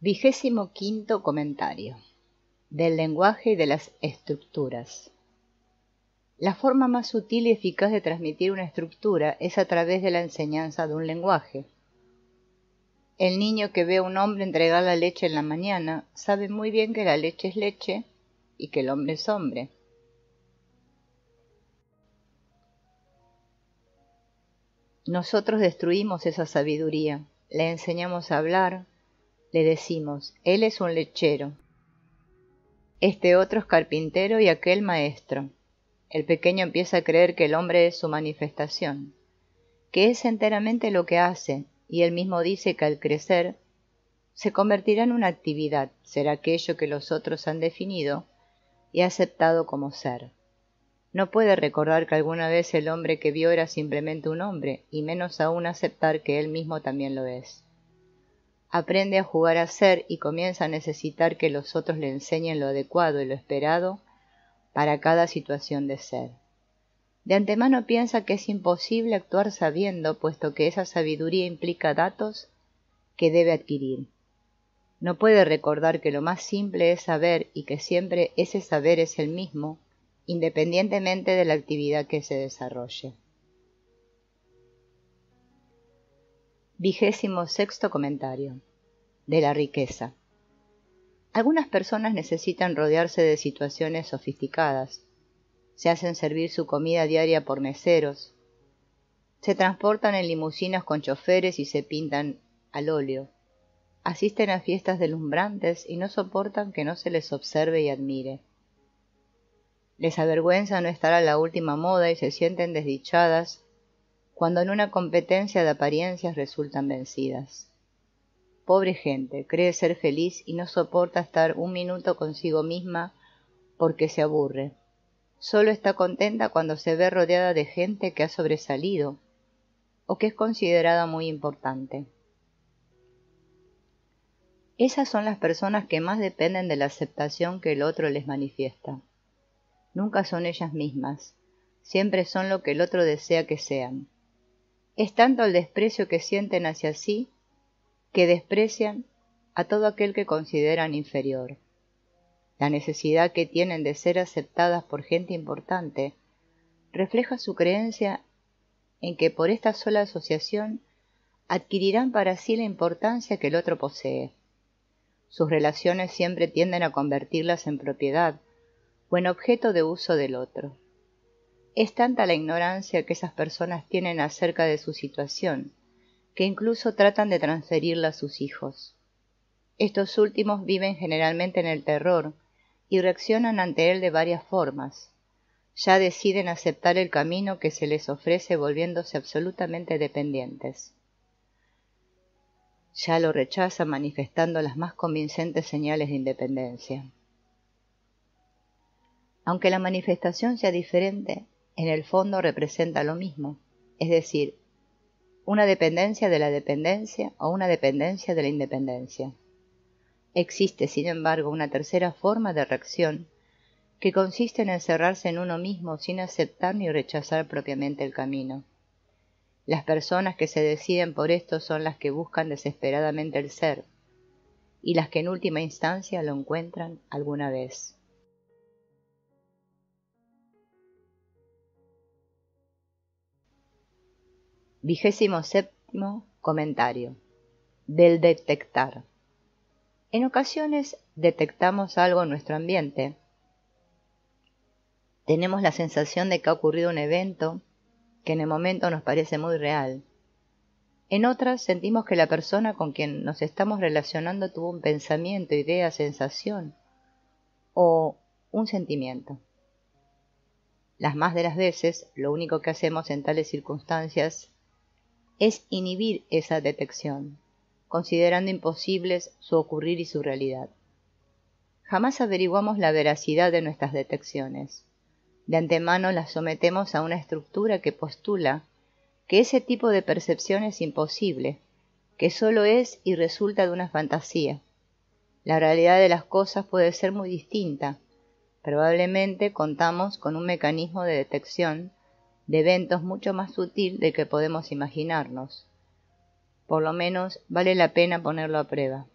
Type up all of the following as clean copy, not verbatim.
25º comentario. Del lenguaje y de las estructuras. La forma más sutil y eficaz de transmitir una estructura es a través de la enseñanza de un lenguaje. El niño que ve a un hombre entregar la leche en la mañana sabe muy bien que la leche es leche y que el hombre es hombre. Nosotros destruimos esa sabiduría, le enseñamos a hablar, le decimos, él es un lechero, este otro es carpintero y aquel maestro. El pequeño empieza a creer que el hombre es su manifestación, que es enteramente lo que hace, y él mismo dice que al crecer se convertirá en una actividad, será aquello que los otros han definido y aceptado como ser. No puede recordar que alguna vez el hombre que vio era simplemente un hombre, y menos aún aceptar que él mismo también lo es. Aprende a jugar a ser y comienza a necesitar que los otros le enseñen lo adecuado y lo esperado para cada situación de ser. De antemano piensa que es imposible actuar sabiendo, puesto que esa sabiduría implica datos que debe adquirir. No puede recordar que lo más simple es saber y que siempre ese saber es el mismo, independientemente de la actividad que se desarrolle. 26º comentario. De la riqueza. Algunas personas necesitan rodearse de situaciones sofisticadas. Se hacen servir su comida diaria por meseros. Se transportan en limusinas con choferes y se pintan al óleo. Asisten a fiestas deslumbrantes y no soportan que no se les observe y admire. Les avergüenza no estar a la última moda y se sienten desdichadas cuando en una competencia de apariencias resultan vencidas. Pobre gente, cree ser feliz y no soporta estar un minuto consigo misma porque se aburre. Solo está contenta cuando se ve rodeada de gente que ha sobresalido o que es considerada muy importante. Esas son las personas que más dependen de la aceptación que el otro les manifiesta. Nunca son ellas mismas, siempre son lo que el otro desea que sean. Es tanto el desprecio que sienten hacia sí que desprecian a todo aquel que consideran inferior. La necesidad que tienen de ser aceptadas por gente importante refleja su creencia en que por esta sola asociación adquirirán para sí la importancia que el otro posee. Sus relaciones siempre tienden a convertirlas en propiedad o en objeto de uso del otro. Es tanta la ignorancia que esas personas tienen acerca de su situación, que incluso tratan de transferirla a sus hijos. Estos últimos viven generalmente en el terror y reaccionan ante él de varias formas. Ya deciden aceptar el camino que se les ofrece volviéndose absolutamente dependientes. Ya lo rechazan manifestando las más convincentes señales de independencia. Aunque la manifestación sea diferente, en el fondo representa lo mismo, es decir, una dependencia de la dependencia o una dependencia de la independencia. Existe, sin embargo, una tercera forma de reacción que consiste en encerrarse en uno mismo sin aceptar ni rechazar propiamente el camino. Las personas que se deciden por esto son las que buscan desesperadamente el ser, y las que en última instancia lo encuentran alguna vez. XXVII comentario. Del detectar. En ocasiones detectamos algo en nuestro ambiente. Tenemos la sensación de que ha ocurrido un evento que en el momento nos parece muy real. En otras sentimos que la persona con quien nos estamos relacionando tuvo un pensamiento, idea, sensación o un sentimiento. Las más de las veces, lo único que hacemos en tales circunstancias es inhibir esa detección, considerando imposibles su ocurrir y su realidad. Jamás averiguamos la veracidad de nuestras detecciones. De antemano las sometemos a una estructura que postula que ese tipo de percepción es imposible, que solo es y resulta de una fantasía. La realidad de las cosas puede ser muy distinta. Probablemente contamos con un mecanismo de detección de eventos mucho más sutil del que podemos imaginarnos. Por lo menos vale la pena ponerlo a prueba.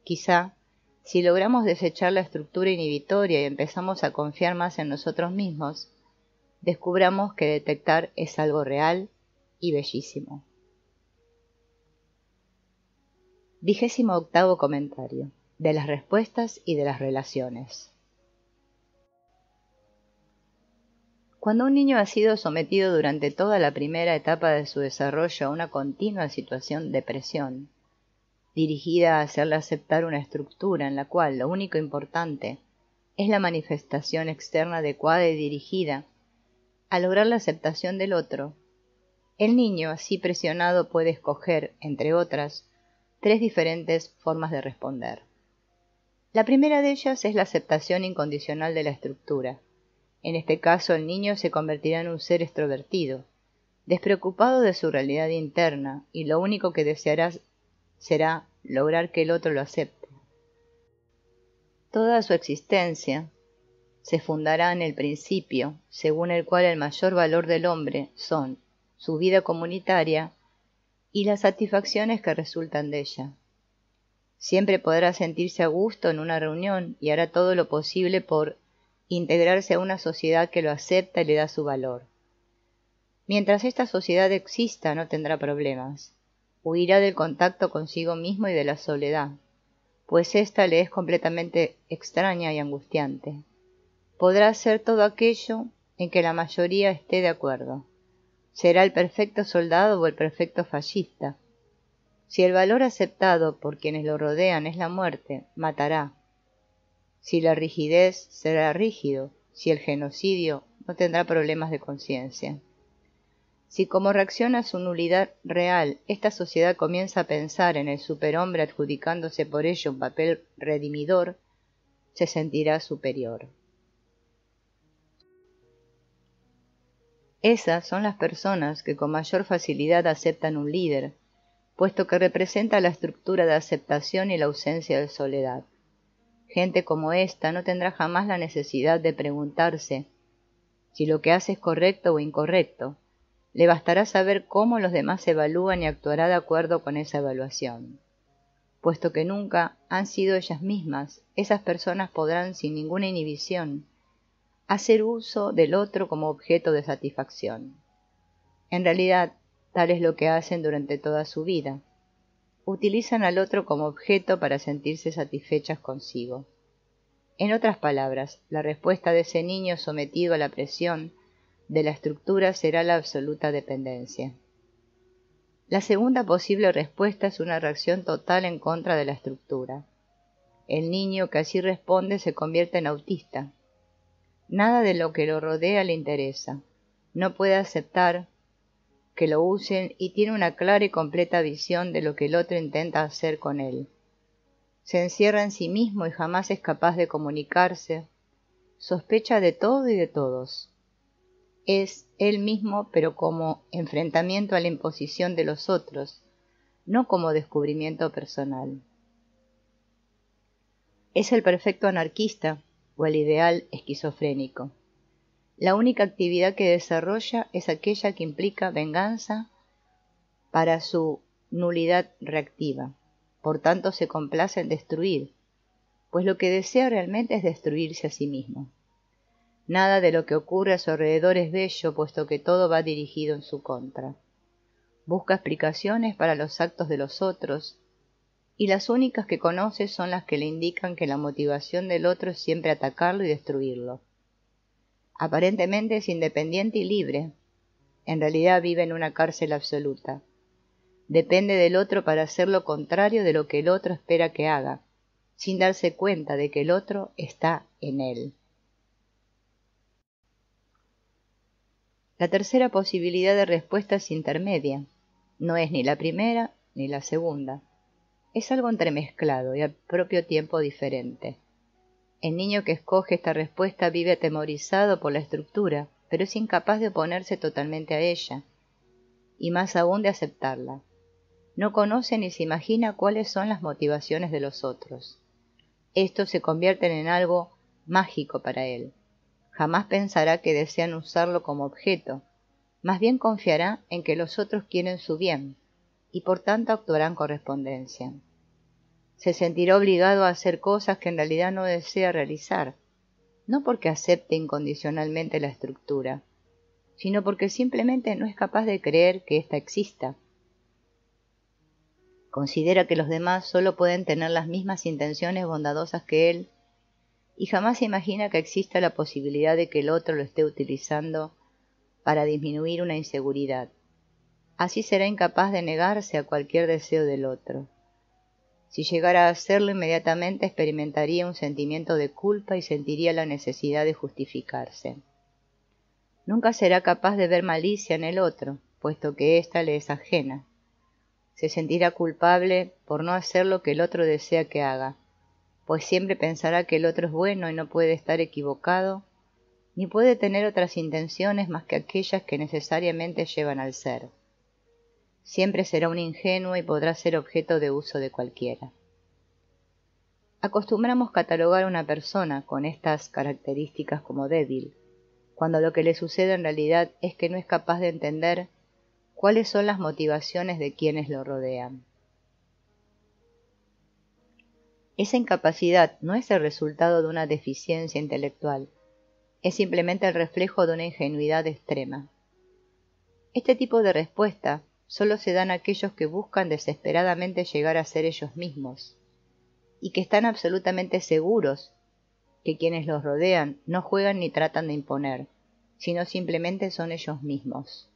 Quizá, si logramos desechar la estructura inhibitoria y empezamos a confiar más en nosotros mismos, descubramos que detectar es algo real y bellísimo. 28º comentario. De las respuestas y de las relaciones. Cuando un niño ha sido sometido durante toda la primera etapa de su desarrollo a una continua situación de presión, dirigida a hacerle aceptar una estructura en la cual lo único importante es la manifestación externa adecuada y dirigida a lograr la aceptación del otro, el niño así presionado puede escoger, entre otras, 3 diferentes formas de responder. La primera de ellas es la aceptación incondicional de la estructura. En este caso, el niño se convertirá en un ser extrovertido, despreocupado de su realidad interna, y lo único que deseará será lograr que el otro lo acepte. Toda su existencia se fundará en el principio, según el cual el mayor valor del hombre son su vida comunitaria y las satisfacciones que resultan de ella. Siempre podrá sentirse a gusto en una reunión y hará todo lo posible por integrarse a una sociedad que lo acepta y le da su valor. Mientras esta sociedad exista, no tendrá problemas. Huirá del contacto consigo mismo y de la soledad, pues ésta le es completamente extraña y angustiante. Podrá hacer todo aquello en que la mayoría esté de acuerdo. Será el perfecto soldado o el perfecto fascista. Si el valor aceptado por quienes lo rodean es la muerte, matará. Si la rigidez, será rígido. Si el genocidio, no tendrá problemas de conciencia. Si como reacción a su nulidad real, esta sociedad comienza a pensar en el superhombre adjudicándose por ello un papel redimidor, se sentirá superior. Esas son las personas que con mayor facilidad aceptan un líder, puesto que representa la estructura de aceptación y la ausencia de soledad. Gente como esta no tendrá jamás la necesidad de preguntarse si lo que hace es correcto o incorrecto. Le bastará saber cómo los demás evalúan y actuará de acuerdo con esa evaluación. Puesto que nunca han sido ellas mismas, esas personas podrán sin ninguna inhibición hacer uso del otro como objeto de satisfacción. En realidad, tal es lo que hacen durante toda su vida. Utilizan al otro como objeto para sentirse satisfechas consigo. En otras palabras, la respuesta de ese niño sometido a la presión de la estructura será la absoluta dependencia. La segunda posible respuesta es una reacción total en contra de la estructura. El niño que así responde se convierte en autista. Nada de lo que lo rodea le interesa. No puede aceptar que lo usen y tiene una clara y completa visión de lo que el otro intenta hacer con él. Se encierra en sí mismo y jamás es capaz de comunicarse. Sospecha de todo y de todos. Es él mismo, pero como enfrentamiento a la imposición de los otros, no como descubrimiento personal. Es el perfecto anarquista o el ideal esquizofrénico. La única actividad que desarrolla es aquella que implica venganza para su nulidad reactiva. Por tanto, se complace en destruir, pues lo que desea realmente es destruirse a sí mismo. Nada de lo que ocurre a su alrededor es bello, puesto que todo va dirigido en su contra. Busca explicaciones para los actos de los otros, y las únicas que conoce son las que le indican que la motivación del otro es siempre atacarlo y destruirlo. Aparentemente es independiente y libre. En realidad vive en una cárcel absoluta. Depende del otro para hacer lo contrario de lo que el otro espera que haga, sin darse cuenta de que el otro está en él. La tercera posibilidad de respuesta es intermedia. No es ni la primera ni la segunda. Es algo entremezclado y al propio tiempo diferente. El niño que escoge esta respuesta vive atemorizado por la estructura, pero es incapaz de oponerse totalmente a ella, y más aún de aceptarla. No conoce ni se imagina cuáles son las motivaciones de los otros. Estos se convierten en algo mágico para él. Jamás pensará que desean usarlo como objeto, más bien confiará en que los otros quieren su bien, y por tanto actuará en correspondencia. Se sentirá obligado a hacer cosas que en realidad no desea realizar, no porque acepte incondicionalmente la estructura, sino porque simplemente no es capaz de creer que ésta exista. Considera que los demás solo pueden tener las mismas intenciones bondadosas que él y jamás imagina que exista la posibilidad de que el otro lo esté utilizando para disminuir una inseguridad. Así será incapaz de negarse a cualquier deseo del otro. Si llegara a hacerlo, inmediatamente experimentaría un sentimiento de culpa y sentiría la necesidad de justificarse. Nunca será capaz de ver malicia en el otro, puesto que ésta le es ajena. Se sentirá culpable por no hacer lo que el otro desea que haga, pues siempre pensará que el otro es bueno y no puede estar equivocado, ni puede tener otras intenciones más que aquellas que necesariamente llevan al ser. Siempre será un ingenuo y podrá ser objeto de uso de cualquiera. Acostumbramos catalogar a una persona con estas características como débil, cuando lo que le sucede en realidad es que no es capaz de entender cuáles son las motivaciones de quienes lo rodean. Esa incapacidad no es el resultado de una deficiencia intelectual, es simplemente el reflejo de una ingenuidad extrema. Este tipo de respuesta solo se dan a aquellos que buscan desesperadamente llegar a ser ellos mismos, y que están absolutamente seguros que quienes los rodean no juegan ni tratan de imponer, sino simplemente son ellos mismos.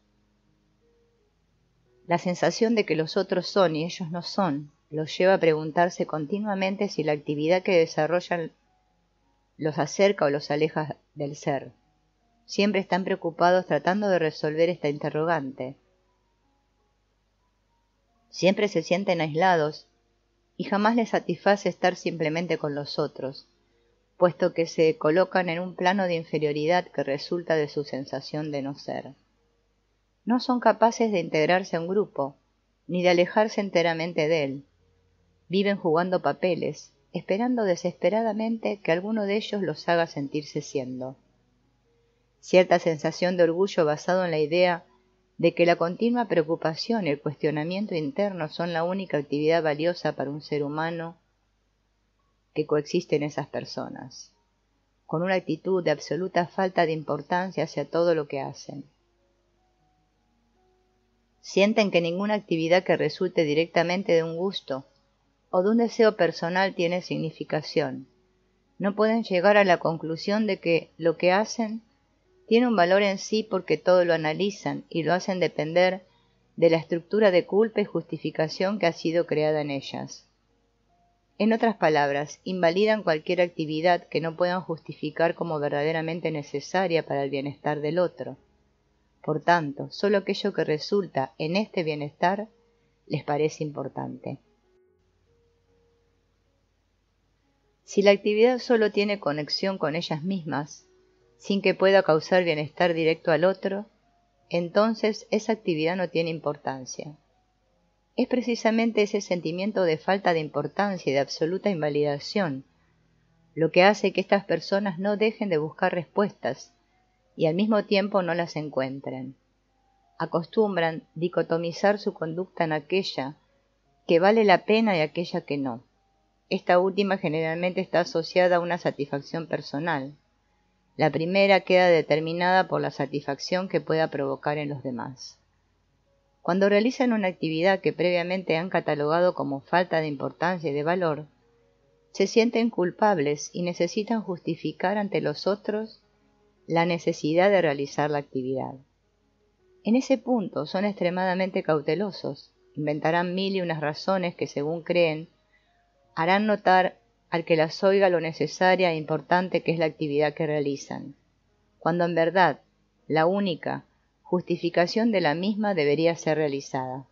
La sensación de que los otros son y ellos no son los lleva a preguntarse continuamente si la actividad que desarrollan los acerca o los aleja del ser. Siempre están preocupados tratando de resolver esta interrogante. Siempre se sienten aislados y jamás les satisface estar simplemente con los otros, puesto que se colocan en un plano de inferioridad que resulta de su sensación de no ser. No son capaces de integrarse a un grupo, ni de alejarse enteramente de él. Viven jugando papeles, esperando desesperadamente que alguno de ellos los haga sentirse siendo. Cierta sensación de orgullo basado en la idea de que la continua preocupación y el cuestionamiento interno son la única actividad valiosa para un ser humano que coexiste en esas personas, con una actitud de absoluta falta de importancia hacia todo lo que hacen. Sienten que ninguna actividad que resulte directamente de un gusto o de un deseo personal tiene significación. No pueden llegar a la conclusión de que lo que hacen tiene un valor en sí porque todo lo analizan y lo hacen depender de la estructura de culpa y justificación que ha sido creada en ellas. En otras palabras, invalidan cualquier actividad que no puedan justificar como verdaderamente necesaria para el bienestar del otro. Por tanto, solo aquello que resulta en este bienestar les parece importante. Si la actividad solo tiene conexión con ellas mismas, sin que pueda causar bienestar directo al otro, entonces esa actividad no tiene importancia. Es precisamente ese sentimiento de falta de importancia y de absoluta invalidación lo que hace que estas personas no dejen de buscar respuestas y al mismo tiempo no las encuentren. Acostumbran dicotomizar su conducta en aquella que vale la pena y aquella que no. Esta última generalmente está asociada a una satisfacción personal. La primera queda determinada por la satisfacción que pueda provocar en los demás. Cuando realizan una actividad que previamente han catalogado como falta de importancia y de valor, se sienten culpables y necesitan justificar ante los otros la necesidad de realizar la actividad. En ese punto son extremadamente cautelosos, inventarán mil y unas razones que, según creen, harán notar al que las oiga lo necesaria e importante que es la actividad que realizan, cuando en verdad la única justificación de la misma debería ser realizada.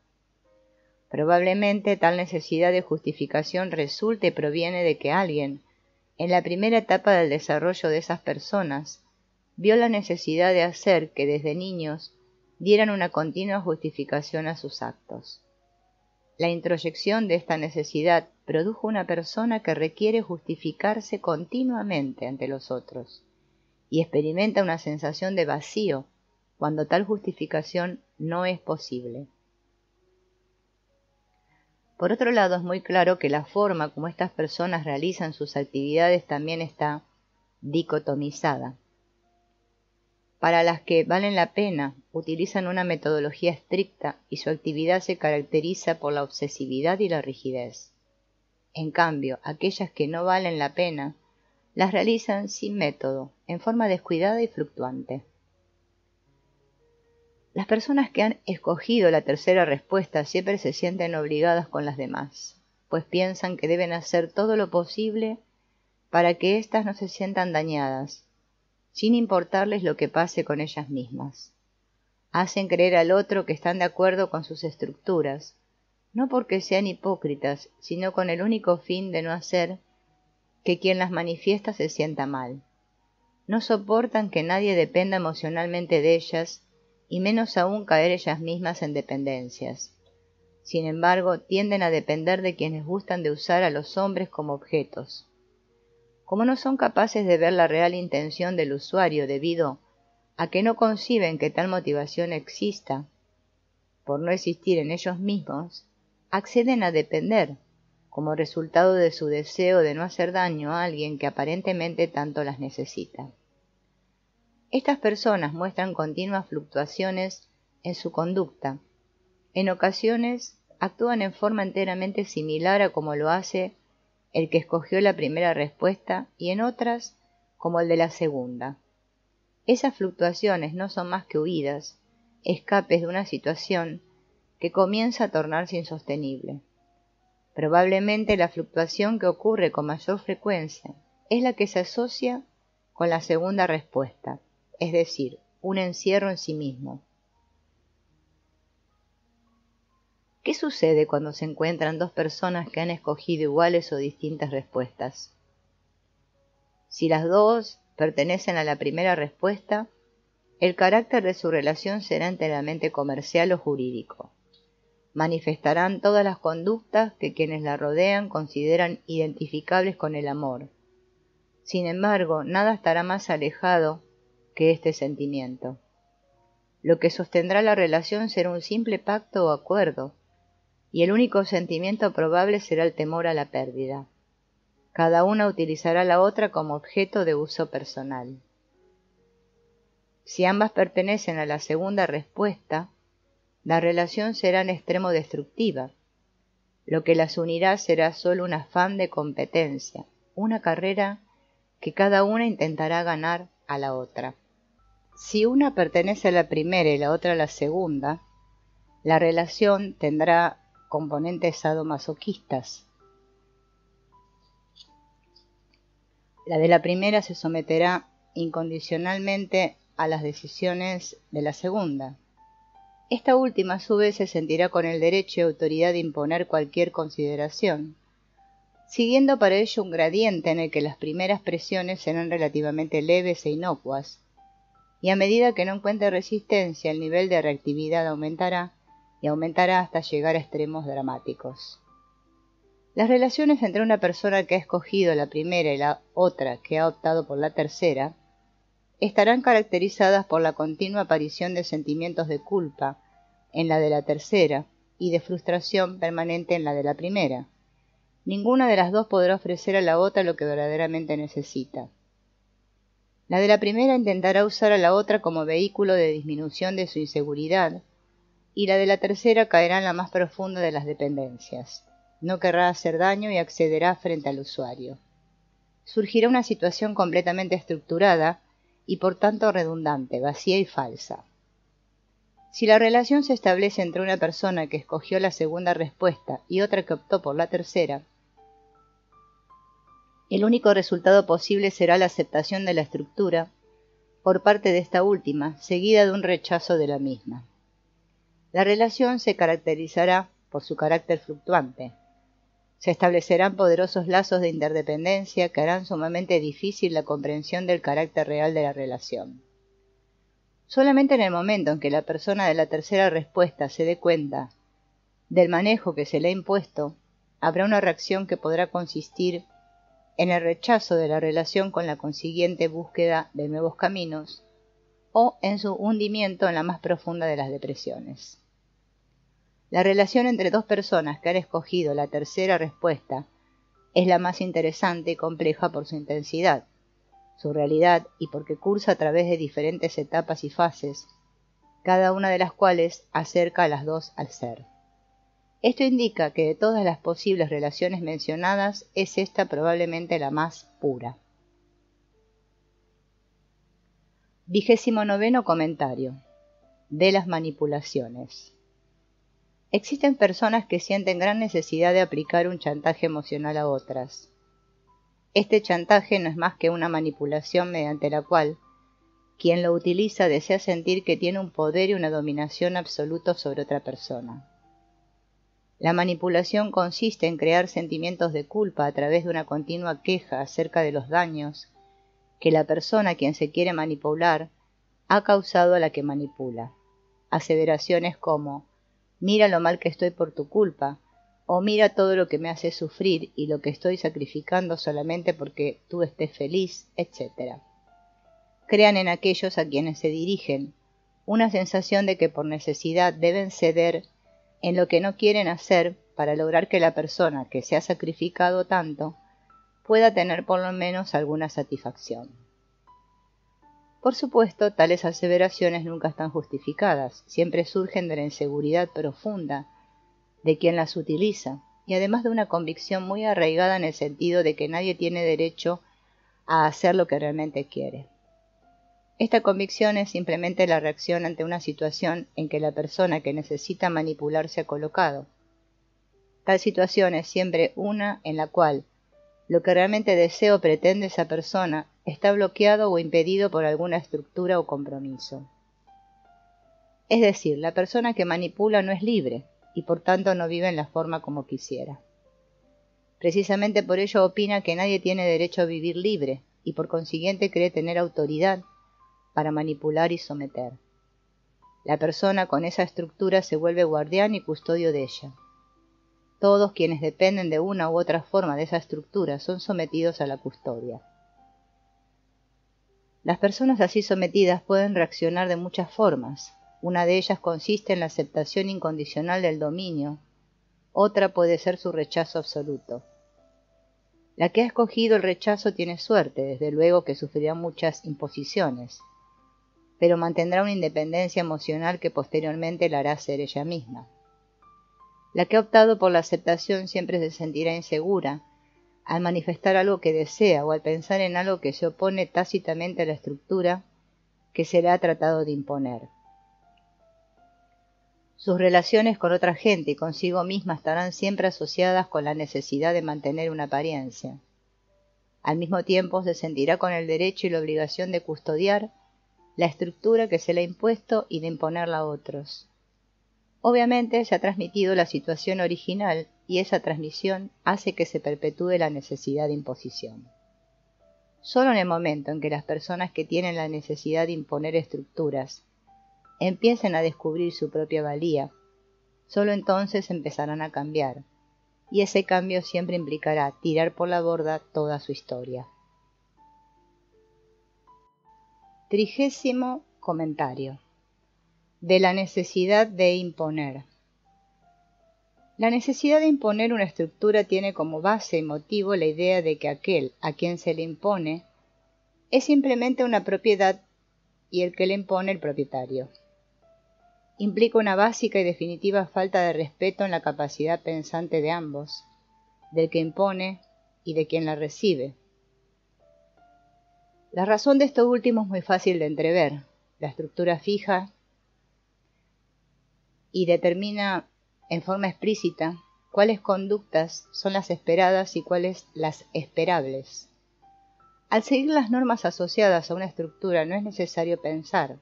Probablemente tal necesidad de justificación resulte y proviene de que alguien, en la primera etapa del desarrollo de esas personas, vio la necesidad de hacer que desde niños dieran una continua justificación a sus actos. La introyección de esta necesidad produjo una persona que requiere justificarse continuamente ante los otros y experimenta una sensación de vacío cuando tal justificación no es posible. Por otro lado, es muy claro que la forma como estas personas realizan sus actividades también está dicotomizada. Para las que valen la pena, utilizan una metodología estricta y su actividad se caracteriza por la obsesividad y la rigidez. En cambio, aquellas que no valen la pena, las realizan sin método, en forma descuidada y fluctuante. Las personas que han escogido la tercera respuesta siempre se sienten obligadas con las demás, pues piensan que deben hacer todo lo posible para que éstas no se sientan dañadas, sin importarles lo que pase con ellas mismas. Hacen creer al otro que están de acuerdo con sus estructuras, no porque sean hipócritas, sino con el único fin de no hacer que quien las manifiesta se sienta mal. No soportan que nadie dependa emocionalmente de ellas, y menos aún caer ellas mismas en dependencias. Sin embargo, tienden a depender de quienes gustan de usar a los hombres como objetos. Como no son capaces de ver la real intención del usuario debido a que no conciben que tal motivación exista, por no existir en ellos mismos, acceden a depender, como resultado de su deseo de no hacer daño a alguien que aparentemente tanto las necesita. Estas personas muestran continuas fluctuaciones en su conducta. En ocasiones actúan en forma enteramente similar a como lo hace el que escogió la primera respuesta y en otras como el de la segunda. Esas fluctuaciones no son más que huidas, escapes de una situación que comienza a tornarse insostenible. Probablemente la fluctuación que ocurre con mayor frecuencia es la que se asocia con la segunda respuesta, es decir, un encierro en sí mismo. ¿Qué sucede cuando se encuentran dos personas que han escogido iguales o distintas respuestas? Si las dos pertenecen a la primera respuesta, el carácter de su relación será enteramente comercial o jurídico. Manifestarán todas las conductas que quienes la rodean consideran identificables con el amor. Sin embargo, nada estará más alejado que este sentimiento. Lo que sostendrá la relación será un simple pacto o acuerdo, y el único sentimiento probable será el temor a la pérdida. Cada una utilizará a la otra como objeto de uso personal. Si ambas pertenecen a la segunda respuesta, la relación será en extremo destructiva. Lo que las unirá será solo un afán de competencia, una carrera que cada una intentará ganar a la otra. Si una pertenece a la primera y la otra a la segunda, la relación tendrá componentes sadomasoquistas. La de la primera se someterá incondicionalmente a las decisiones de la segunda. Esta última a su vez se sentirá con el derecho y autoridad de imponer cualquier consideración, siguiendo para ello un gradiente en el que las primeras presiones serán relativamente leves e inocuas, y a medida que no encuentre resistencia el nivel de reactividad aumentará y aumentará hasta llegar a extremos dramáticos. Las relaciones entre una persona que ha escogido la primera y la otra que ha optado por la tercera estarán caracterizadas por la continua aparición de sentimientos de culpa en la de la tercera y de frustración permanente en la de la primera. Ninguna de las dos podrá ofrecer a la otra lo que verdaderamente necesita. La de la primera intentará usar a la otra como vehículo de disminución de su inseguridad, y la de la tercera caerá en la más profunda de las dependencias. No querrá hacer daño y accederá frente al usuario. Surgirá una situación completamente estructurada y por tanto redundante, vacía y falsa. Si la relación se establece entre una persona que escogió la segunda respuesta y otra que optó por la tercera, el único resultado posible será la aceptación de la estructura por parte de esta última, seguida de un rechazo de la misma. La relación se caracterizará por su carácter fluctuante. Se establecerán poderosos lazos de interdependencia que harán sumamente difícil la comprensión del carácter real de la relación. Solamente en el momento en que la persona de la tercera respuesta se dé cuenta del manejo que se le ha impuesto, habrá una reacción que podrá consistir en el rechazo de la relación con la consiguiente búsqueda de nuevos caminos, o en su hundimiento en la más profunda de las depresiones. La relación entre dos personas que han escogido la tercera respuesta es la más interesante y compleja por su intensidad, su realidad y porque cursa a través de diferentes etapas y fases, cada una de las cuales acerca a las dos al ser. Esto indica que de todas las posibles relaciones mencionadas es esta probablemente la más pura. 29º comentario. De las manipulaciones. Existen personas que sienten gran necesidad de aplicar un chantaje emocional a otras. Este chantaje no es más que una manipulación mediante la cual quien lo utiliza desea sentir que tiene un poder y una dominación absolutos sobre otra persona. La manipulación consiste en crear sentimientos de culpa a través de una continua queja acerca de los daños que la persona a quien se quiere manipular ha causado a la que manipula. Aseveraciones como «mira lo mal que estoy por tu culpa» o «mira todo lo que me hace sufrir y lo que estoy sacrificando solamente porque tú estés feliz», etc. Crean en aquellos a quienes se dirigen una sensación de que por necesidad deben ceder en lo que no quieren hacer para lograr que la persona que se ha sacrificado tanto pueda tener por lo menos alguna satisfacción. Por supuesto, tales aseveraciones nunca están justificadas, siempre surgen de la inseguridad profunda de quien las utiliza, y además de una convicción muy arraigada en el sentido de que nadie tiene derecho a hacer lo que realmente quiere. Esta convicción es simplemente la reacción ante una situación en que la persona que necesita manipular se ha colocado. Tal situación es siempre una en la cual lo que realmente desea o pretende esa persona está bloqueado o impedido por alguna estructura o compromiso. Es decir, la persona que manipula no es libre y por tanto no vive en la forma como quisiera. Precisamente por ello opina que nadie tiene derecho a vivir libre y por consiguiente cree tener autoridad para manipular y someter. La persona con esa estructura se vuelve guardián y custodio de ella. Todos quienes dependen de una u otra forma de esa estructura son sometidos a la custodia. Las personas así sometidas pueden reaccionar de muchas formas. Una de ellas consiste en la aceptación incondicional del dominio, otra puede ser su rechazo absoluto. La que ha escogido el rechazo tiene suerte, desde luego que sufrirá muchas imposiciones, pero mantendrá una independencia emocional que posteriormente la hará ser ella misma. La que ha optado por la aceptación siempre se sentirá insegura al manifestar algo que desea o al pensar en algo que se opone tácitamente a la estructura que se le ha tratado de imponer. Sus relaciones con otra gente y consigo misma estarán siempre asociadas con la necesidad de mantener una apariencia. Al mismo tiempo se sentirá con el derecho y la obligación de custodiar la estructura que se le ha impuesto y de imponerla a otros. Obviamente se ha transmitido la situación original y esa transmisión hace que se perpetúe la necesidad de imposición. Solo en el momento en que las personas que tienen la necesidad de imponer estructuras empiecen a descubrir su propia valía, solo entonces empezarán a cambiar, y ese cambio siempre implicará tirar por la borda toda su historia. 30º comentario. De la necesidad de imponer. La necesidad de imponer una estructura tiene como base y motivo la idea de que aquel a quien se le impone es simplemente una propiedad y el que le impone el propietario. Implica una básica y definitiva falta de respeto en la capacidad pensante de ambos, del que impone y de quien la recibe. La razón de esto último es muy fácil de entrever. La estructura fija y determina en forma explícita cuáles conductas son las esperadas y cuáles las esperables. Al seguir las normas asociadas a una estructura no es necesario pensar,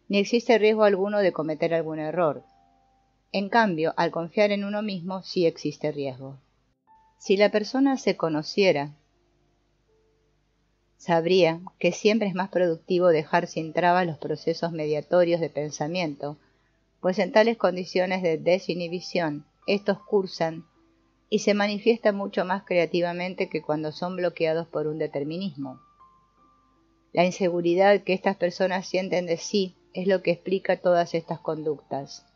ni existe riesgo alguno de cometer algún error. En cambio, al confiar en uno mismo sí existe riesgo. Si la persona se conociera, sabría que siempre es más productivo dejar sin trabas los procesos mediatorios de pensamiento, pues en tales condiciones de desinhibición, estos cursan y se manifiestan mucho más creativamente que cuando son bloqueados por un determinismo. La inseguridad que estas personas sienten de sí es lo que explica todas estas conductas.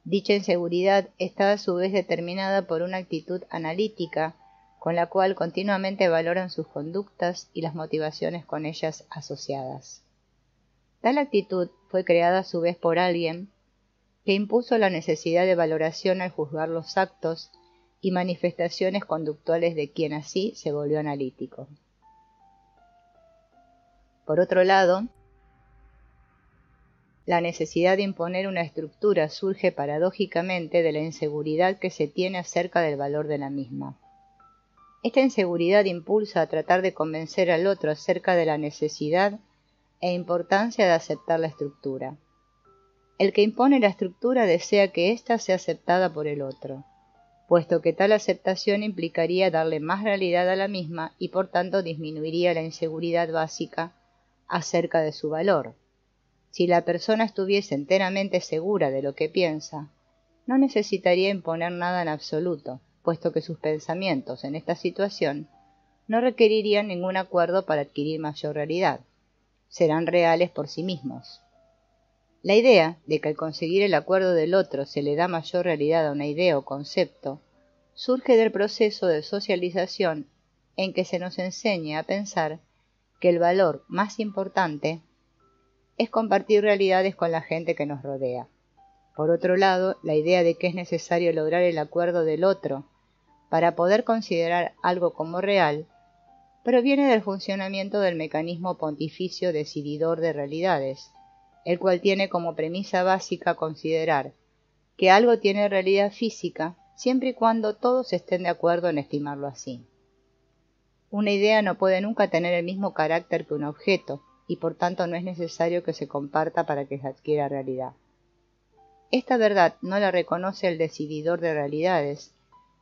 Dicha inseguridad está a su vez determinada por una actitud analítica con la cual continuamente valoran sus conductas y las motivaciones con ellas asociadas. Tal actitud fue creada a su vez por alguien que impuso la necesidad de valoración al juzgar los actos y manifestaciones conductuales de quien así se volvió analítico. Por otro lado, la necesidad de imponer una estructura surge paradójicamente de la inseguridad que se tiene acerca del valor de la misma. Esta inseguridad impulsa a tratar de convencer al otro acerca de la necesidad e importancia de aceptar la estructura. El que impone la estructura desea que ésta sea aceptada por el otro, puesto que tal aceptación implicaría darle más realidad a la misma y por tanto disminuiría la inseguridad básica acerca de su valor. Si la persona estuviese enteramente segura de lo que piensa, no necesitaría imponer nada en absoluto, puesto que sus pensamientos en esta situación no requerirían ningún acuerdo para adquirir mayor realidad. Serán reales por sí mismos. La idea de que al conseguir el acuerdo del otro se le da mayor realidad a una idea o concepto, surge del proceso de socialización en que se nos enseña a pensar que el valor más importante es compartir realidades con la gente que nos rodea. Por otro lado, la idea de que es necesario lograr el acuerdo del otro para poder considerar algo como real, proviene del funcionamiento del mecanismo pontificio decididor de realidades, el cual tiene como premisa básica considerar que algo tiene realidad física siempre y cuando todos estén de acuerdo en estimarlo así. Una idea no puede nunca tener el mismo carácter que un objeto, y por tanto no es necesario que se comparta para que se adquiera realidad. Esta verdad no la reconoce el decididor de realidades,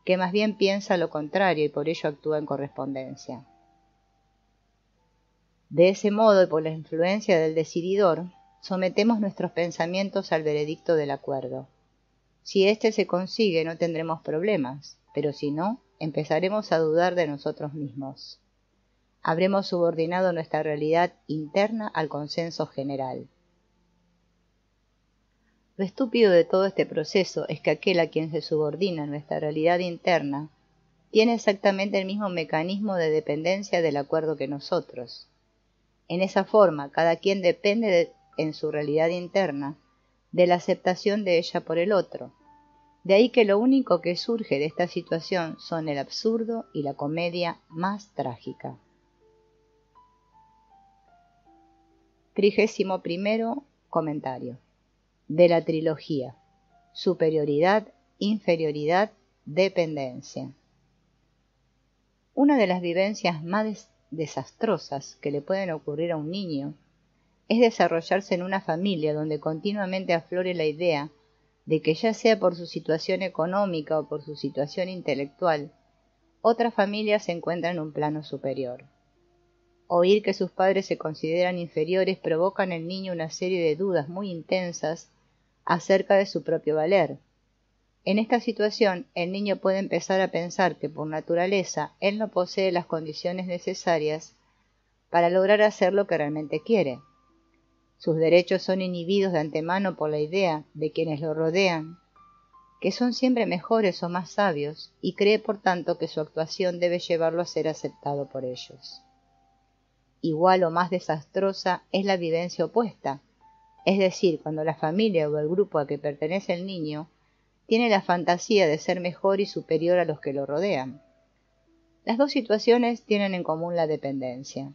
que más bien piensa lo contrario y por ello actúa en correspondencia. De ese modo y por la influencia del decididor, sometemos nuestros pensamientos al veredicto del acuerdo. Si éste se consigue no tendremos problemas, pero si no, empezaremos a dudar de nosotros mismos. Habremos subordinado nuestra realidad interna al consenso general. Lo estúpido de todo este proceso es que aquel a quien se subordina nuestra realidad interna tiene exactamente el mismo mecanismo de dependencia del acuerdo que nosotros. En esa forma, cada quien depende en su realidad interna de la aceptación de ella por el otro. De ahí que lo único que surge de esta situación son el absurdo y la comedia más trágica. 31º comentario. De la trilogía: superioridad, inferioridad, dependencia. Una de las vivencias más desastrosas que le pueden ocurrir a un niño es desarrollarse en una familia donde continuamente aflore la idea de que, ya sea por su situación económica o por su situación intelectual, otra familia se encuentra en un plano superior. Oír que sus padres se consideran inferiores provoca en el niño una serie de dudas muy intensas acerca de su propio valer. En esta situación, el niño puede empezar a pensar que por naturaleza él no posee las condiciones necesarias para lograr hacer lo que realmente quiere. Sus derechos son inhibidos de antemano por la idea de quienes lo rodean, que son siempre mejores o más sabios, y cree por tanto que su actuación debe llevarlo a ser aceptado por ellos. Igual o más desastrosa es la vivencia opuesta, es decir, cuando la familia o el grupo a que pertenece el niño tiene la fantasía de ser mejor y superior a los que lo rodean. Las dos situaciones tienen en común la dependencia.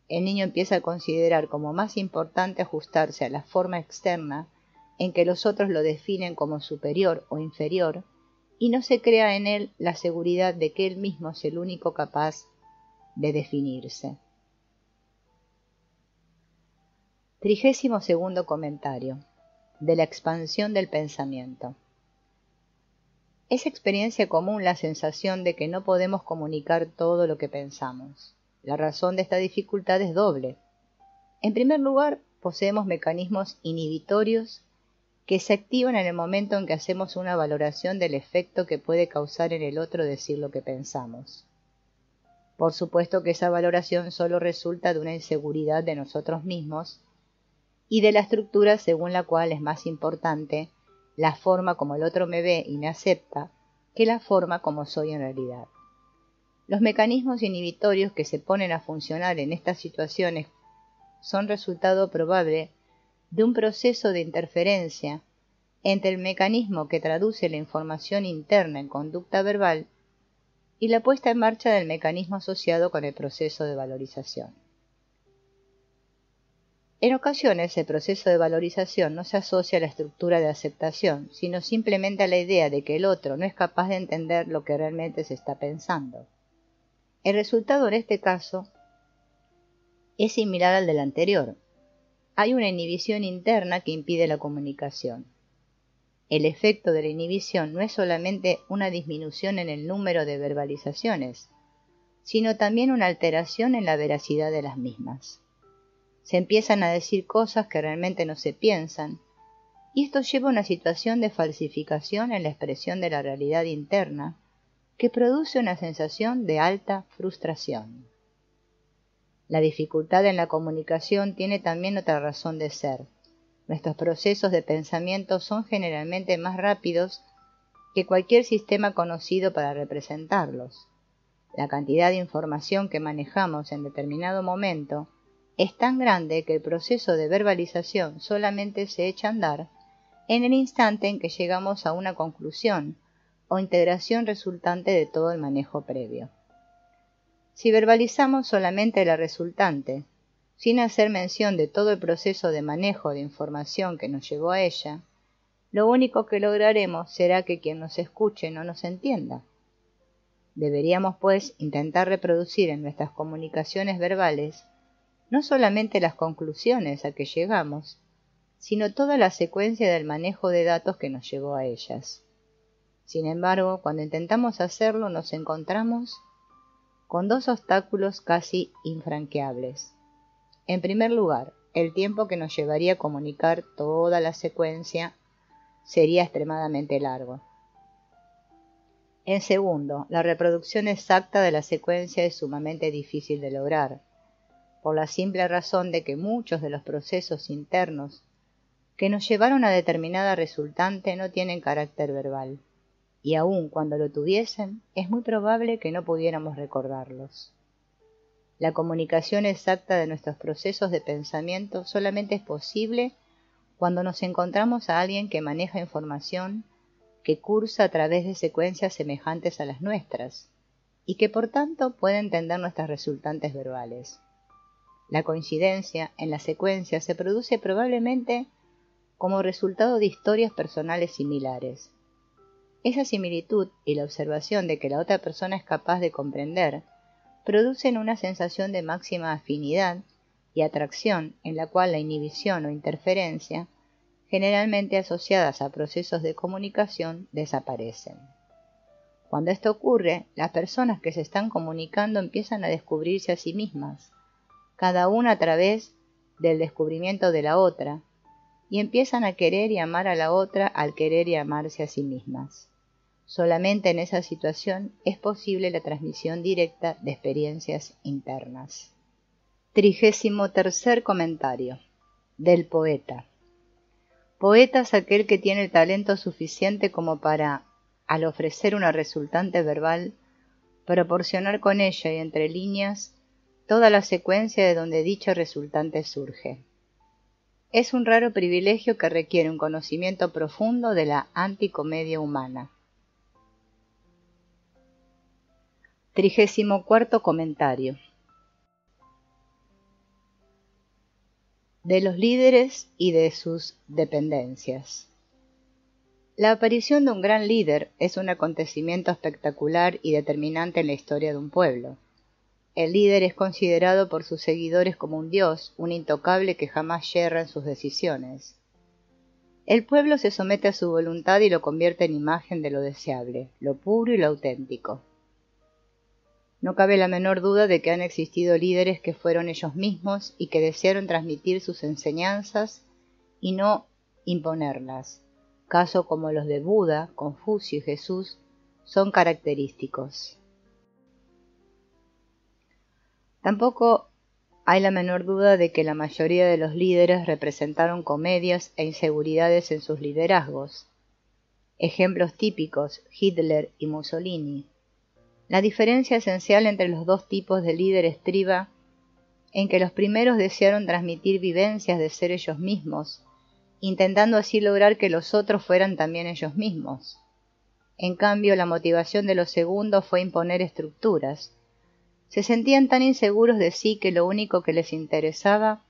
El niño empieza a considerar como más importante ajustarse a la forma externa en que los otros lo definen como superior o inferior, y no se crea en él la seguridad de que él mismo es el único capaz de definirse. 32º comentario. De la expansión del pensamiento. Es experiencia común la sensación de que no podemos comunicar todo lo que pensamos. La razón de esta dificultad es doble. En primer lugar, poseemos mecanismos inhibitorios que se activan en el momento en que hacemos una valoración del efecto que puede causar en el otro decir lo que pensamos. Por supuesto que esa valoración solo resulta de una inseguridad de nosotros mismos y de la estructura según la cual es más importante la forma como el otro me ve y me acepta, que la forma como soy en realidad. Los mecanismos inhibitorios que se ponen a funcionar en estas situaciones son resultado probable de un proceso de interferencia entre el mecanismo que traduce la información interna en conducta verbal y la puesta en marcha del mecanismo asociado con el proceso de valorización. En ocasiones, el proceso de valorización no se asocia a la estructura de aceptación, sino simplemente a la idea de que el otro no es capaz de entender lo que realmente se está pensando. El resultado en este caso es similar al del anterior. Hay una inhibición interna que impide la comunicación. El efecto de la inhibición no es solamente una disminución en el número de verbalizaciones, sino también una alteración en la veracidad de las mismas. Se empiezan a decir cosas que realmente no se piensan, y esto lleva a una situación de falsificación en la expresión de la realidad interna, que produce una sensación de alta frustración. La dificultad en la comunicación tiene también otra razón de ser. Nuestros procesos de pensamiento son generalmente más rápidos que cualquier sistema conocido para representarlos. La cantidad de información que manejamos en determinado momento es tan grande que el proceso de verbalización solamente se echa a andar en el instante en que llegamos a una conclusión o integración resultante de todo el manejo previo. Si verbalizamos solamente la resultante, sin hacer mención de todo el proceso de manejo de información que nos llevó a ella, lo único que lograremos será que quien nos escuche no nos entienda. Deberíamos, pues, intentar reproducir en nuestras comunicaciones verbales no solamente las conclusiones a que llegamos, sino toda la secuencia del manejo de datos que nos llevó a ellas. Sin embargo, cuando intentamos hacerlo nos encontramos con dos obstáculos casi infranqueables. En primer lugar, el tiempo que nos llevaría a comunicar toda la secuencia sería extremadamente largo. En segundo, la reproducción exacta de la secuencia es sumamente difícil de lograr, por la simple razón de que muchos de los procesos internos que nos llevaron a determinada resultante no tienen carácter verbal, y aun cuando lo tuviesen, es muy probable que no pudiéramos recordarlos. La comunicación exacta de nuestros procesos de pensamiento solamente es posible cuando nos encontramos a alguien que maneja información que cursa a través de secuencias semejantes a las nuestras, y que por tanto puede entender nuestras resultantes verbales. La coincidencia en la secuencia se produce probablemente como resultado de historias personales similares. Esa similitud y la observación de que la otra persona es capaz de comprender producen una sensación de máxima afinidad y atracción en la cual la inhibición o interferencia, generalmente asociadas a procesos de comunicación, desaparecen. Cuando esto ocurre, las personas que se están comunicando empiezan a descubrirse a sí mismas, cada una a través del descubrimiento de la otra, y empiezan a querer y amar a la otra al querer y amarse a sí mismas. Solamente en esa situación es posible la transmisión directa de experiencias internas. 33º comentario. Del poeta. Poeta es aquel que tiene el talento suficiente como para, al ofrecer una resultante verbal, proporcionar con ella y entre líneas toda la secuencia de donde dicha resultante surge. Es un raro privilegio que requiere un conocimiento profundo de la anticomedia humana. 34º comentario. De los líderes y de sus dependencias. La aparición de un gran líder es un acontecimiento espectacular y determinante en la historia de un pueblo. El líder es considerado por sus seguidores como un dios, un intocable que jamás yerra en sus decisiones. El pueblo se somete a su voluntad y lo convierte en imagen de lo deseable, lo puro y lo auténtico. No cabe la menor duda de que han existido líderes que fueron ellos mismos y que desearon transmitir sus enseñanzas y no imponerlas. Casos como los de Buda, Confucio y Jesús son característicos. Tampoco hay la menor duda de que la mayoría de los líderes representaron comedias e inseguridades en sus liderazgos. Ejemplos típicos: Hitler y Mussolini. La diferencia esencial entre los dos tipos de líderes estriba en que los primeros desearon transmitir vivencias de ser ellos mismos, intentando así lograr que los otros fueran también ellos mismos. En cambio, la motivación de los segundos fue imponer estructuras. Se sentían tan inseguros de sí que lo único que les interesaba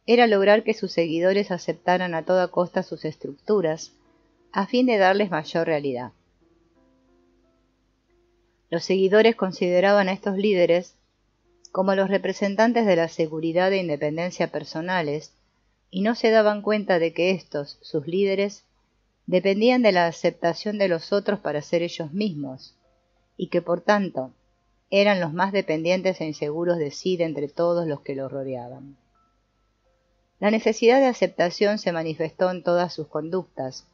era lograr que sus seguidores aceptaran a toda costa sus estructuras, a fin de darles mayor realidad. Los seguidores consideraban a estos líderes como los representantes de la seguridad e independencia personales, y no se daban cuenta de que estos, sus líderes, dependían de la aceptación de los otros para ser ellos mismos, y que por tanto eran los más dependientes e inseguros de sí de entre todos los que los rodeaban. La necesidad de aceptación se manifestó en todas sus conductas,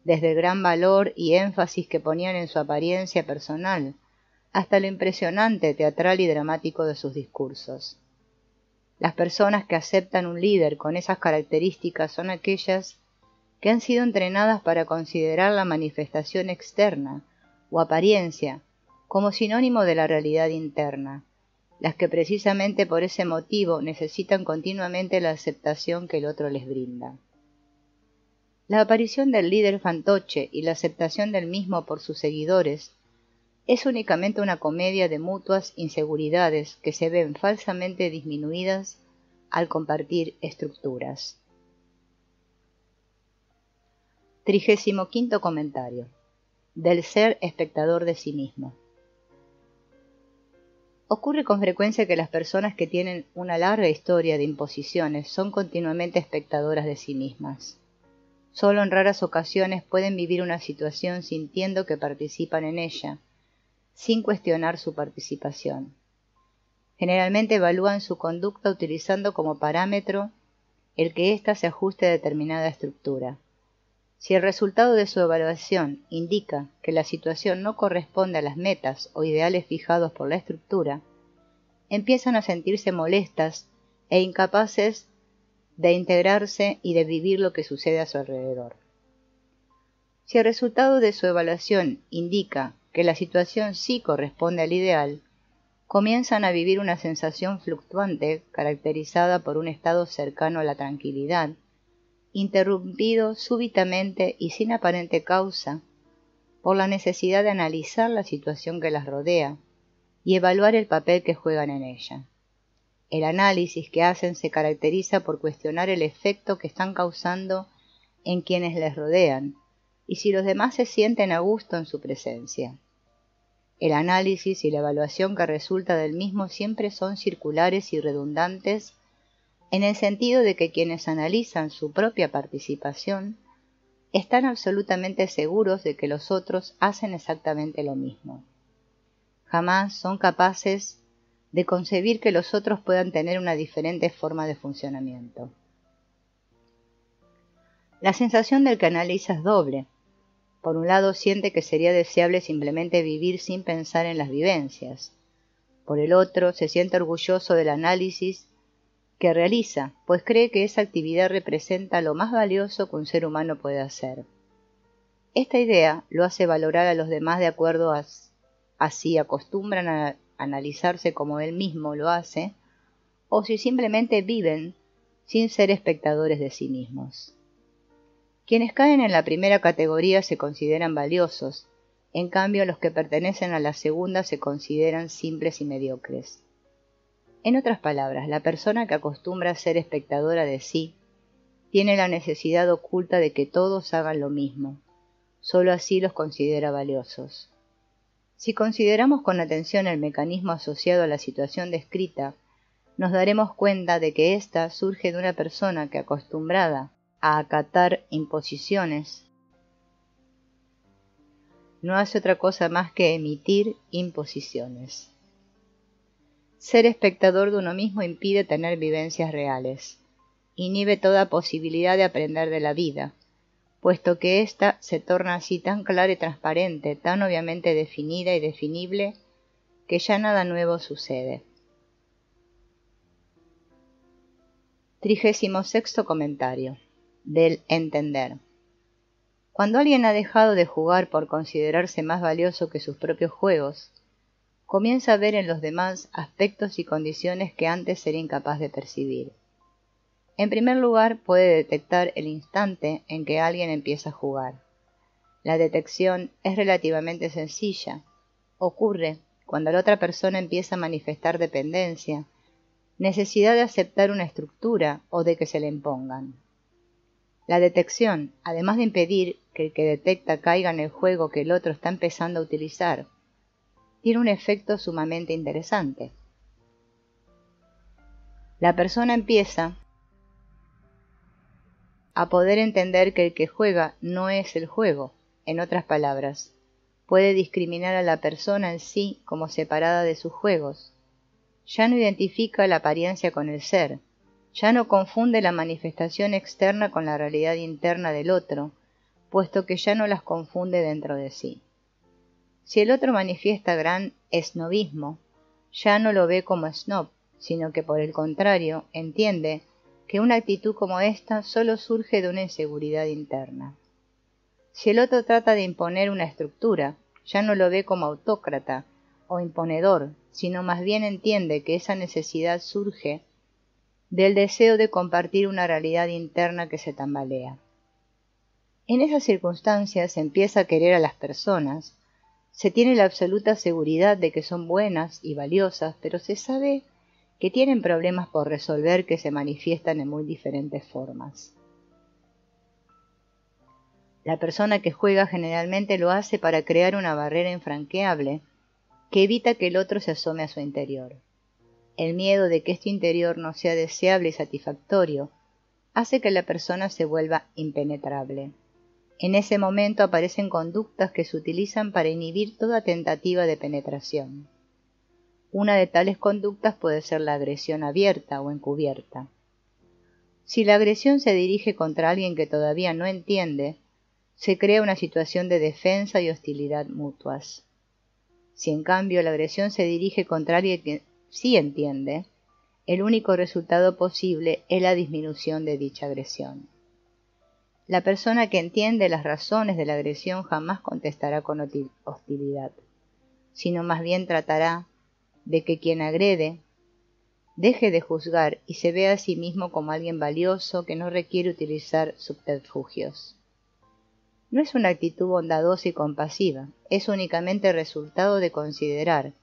desde el gran valor y énfasis que ponían en su apariencia personal, hasta lo impresionante, teatral y dramático de sus discursos. Las personas que aceptan un líder con esas características son aquellas que han sido entrenadas para considerar la manifestación externa o apariencia como sinónimo de la realidad interna, las que precisamente por ese motivo necesitan continuamente la aceptación que el otro les brinda. La aparición del líder fantoche y la aceptación del mismo por sus seguidores es únicamente una comedia de mutuas inseguridades que se ven falsamente disminuidas al compartir estructuras. 35º comentario. Del ser espectador de sí mismo. Ocurre con frecuencia que las personas que tienen una larga historia de imposiciones son continuamente espectadoras de sí mismas. Solo en raras ocasiones pueden vivir una situación sintiendo que participan en ella, sin cuestionar su participación. Generalmente evalúan su conducta utilizando como parámetro el que ésta se ajuste a determinada estructura. Si el resultado de su evaluación indica que la situación no corresponde a las metas o ideales fijados por la estructura, empiezan a sentirse molestas e incapaces de integrarse y de vivir lo que sucede a su alrededor. Si el resultado de su evaluación indica que la situación sí corresponde al ideal, comienzan a vivir una sensación fluctuante caracterizada por un estado cercano a la tranquilidad, interrumpido súbitamente y sin aparente causa por la necesidad de analizar la situación que las rodea y evaluar el papel que juegan en ella. El análisis que hacen se caracteriza por cuestionar el efecto que están causando en quienes les rodean y si los demás se sienten a gusto en su presencia. El análisis y la evaluación que resulta del mismo siempre son circulares y redundantes en el sentido de que quienes analizan su propia participación están absolutamente seguros de que los otros hacen exactamente lo mismo. Jamás son capaces de concebir que los otros puedan tener una diferente forma de funcionamiento. La sensación del que analiza es doble. Por un lado, siente que sería deseable simplemente vivir sin pensar en las vivencias. Por el otro, se siente orgulloso del análisis que realiza, pues cree que esa actividad representa lo más valioso que un ser humano puede hacer. Esta idea lo hace valorar a los demás de acuerdo a si acostumbran a analizarse como él mismo lo hace, o si simplemente viven sin ser espectadores de sí mismos. Quienes caen en la primera categoría se consideran valiosos, en cambio los que pertenecen a la segunda se consideran simples y mediocres. En otras palabras, la persona que acostumbra a ser espectadora de sí tiene la necesidad oculta de que todos hagan lo mismo. Solo así los considera valiosos. Si consideramos con atención el mecanismo asociado a la situación descrita, nos daremos cuenta de que ésta surge de una persona que, acostumbrada a acatar imposiciones, no hace otra cosa más que emitir imposiciones. Ser espectador de uno mismo impide tener vivencias reales, inhibe toda posibilidad de aprender de la vida, puesto que ésta se torna así tan clara y transparente, tan obviamente definida y definible, que ya nada nuevo sucede. 36º comentario. Del entender. Cuando alguien ha dejado de jugar por considerarse más valioso que sus propios juegos, comienza a ver en los demás aspectos y condiciones que antes era incapaz de percibir. En primer lugar, puede detectar el instante en que alguien empieza a jugar. La detección es relativamente sencilla. Ocurre cuando la otra persona empieza a manifestar dependencia, necesidad de aceptar una estructura o de que se le impongan. La detección, además de impedir que el que detecta caiga en el juego que el otro está empezando a utilizar, tiene un efecto sumamente interesante. La persona empieza a poder entender que el que juega no es el juego. En otras palabras, puede discriminar a la persona en sí como separada de sus juegos. Ya no identifica la apariencia con el ser, ya no confunde la manifestación externa con la realidad interna del otro, puesto que ya no las confunde dentro de sí. Si el otro manifiesta gran esnobismo, ya no lo ve como snob, sino que por el contrario entiende que una actitud como esta solo surge de una inseguridad interna. Si el otro trata de imponer una estructura, ya no lo ve como autócrata o imponedor, sino más bien entiende que esa necesidad surge del deseo de compartir una realidad interna que se tambalea. En esas circunstancias se empieza a querer a las personas, se tiene la absoluta seguridad de que son buenas y valiosas, pero se sabe que tienen problemas por resolver que se manifiestan en muy diferentes formas. La persona que juega generalmente lo hace para crear una barrera infranqueable que evita que el otro se asome a su interior. El miedo de que este interior no sea deseable y satisfactorio hace que la persona se vuelva impenetrable. En ese momento aparecen conductas que se utilizan para inhibir toda tentativa de penetración. Una de tales conductas puede ser la agresión abierta o encubierta. Si la agresión se dirige contra alguien que todavía no entiende, se crea una situación de defensa y hostilidad mutuas. Si en cambio la agresión se dirige contra alguien que sí entiende, el único resultado posible es la disminución de dicha agresión. La persona que entiende las razones de la agresión jamás contestará con hostilidad, sino más bien tratará de que quien agrede deje de juzgar y se vea a sí mismo como alguien valioso que no requiere utilizar subterfugios. No es una actitud bondadosa y compasiva, es únicamente resultado de considerar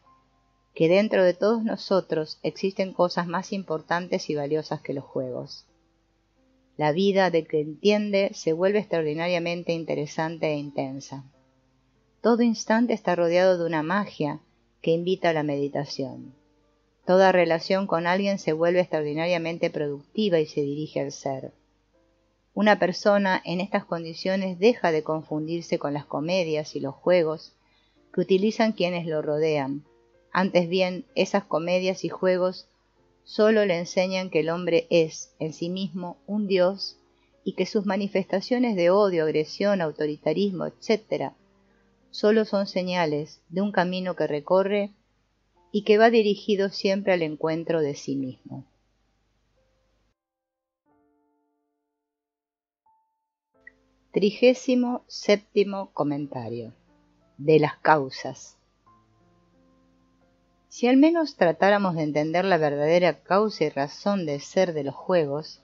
que dentro de todos nosotros existen cosas más importantes y valiosas que los juegos. La vida del que entiende se vuelve extraordinariamente interesante e intensa. Todo instante está rodeado de una magia que invita a la meditación. Toda relación con alguien se vuelve extraordinariamente productiva y se dirige al ser. Una persona en estas condiciones deja de confundirse con las comedias y los juegos que utilizan quienes lo rodean. Antes bien, esas comedias y juegos solo le enseñan que el hombre es, en sí mismo, un dios y que sus manifestaciones de odio, agresión, autoritarismo, etc., solo son señales de un camino que recorre y que va dirigido siempre al encuentro de sí mismo. 37º comentario. De las causas. Si al menos tratáramos de entender la verdadera causa y razón de ser de los juegos,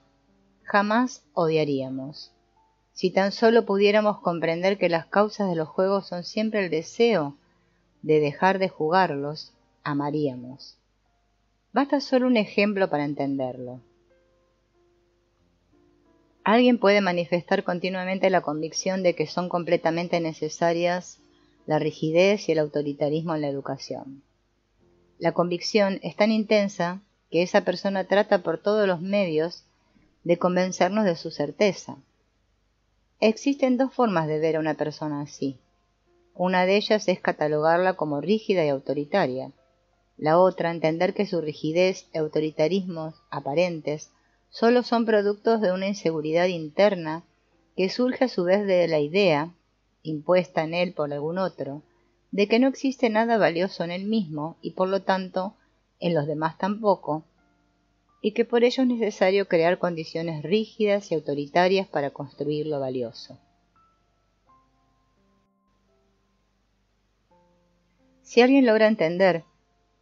jamás odiaríamos. Si tan solo pudiéramos comprender que las causas de los juegos son siempre el deseo de dejar de jugarlos, amaríamos. Basta solo un ejemplo para entenderlo. Alguien puede manifestar continuamente la convicción de que son completamente necesarias la rigidez y el autoritarismo en la educación. La convicción es tan intensa que esa persona trata por todos los medios de convencernos de su certeza. Existen dos formas de ver a una persona así. Una de ellas es catalogarla como rígida y autoritaria. La otra, entender que su rigidez y autoritarismos aparentes solo son productos de una inseguridad interna que surge a su vez de la idea, impuesta en él por algún otro, de que no existe nada valioso en él mismo y por lo tanto en los demás tampoco, y que por ello es necesario crear condiciones rígidas y autoritarias para construir lo valioso. Si alguien logra entender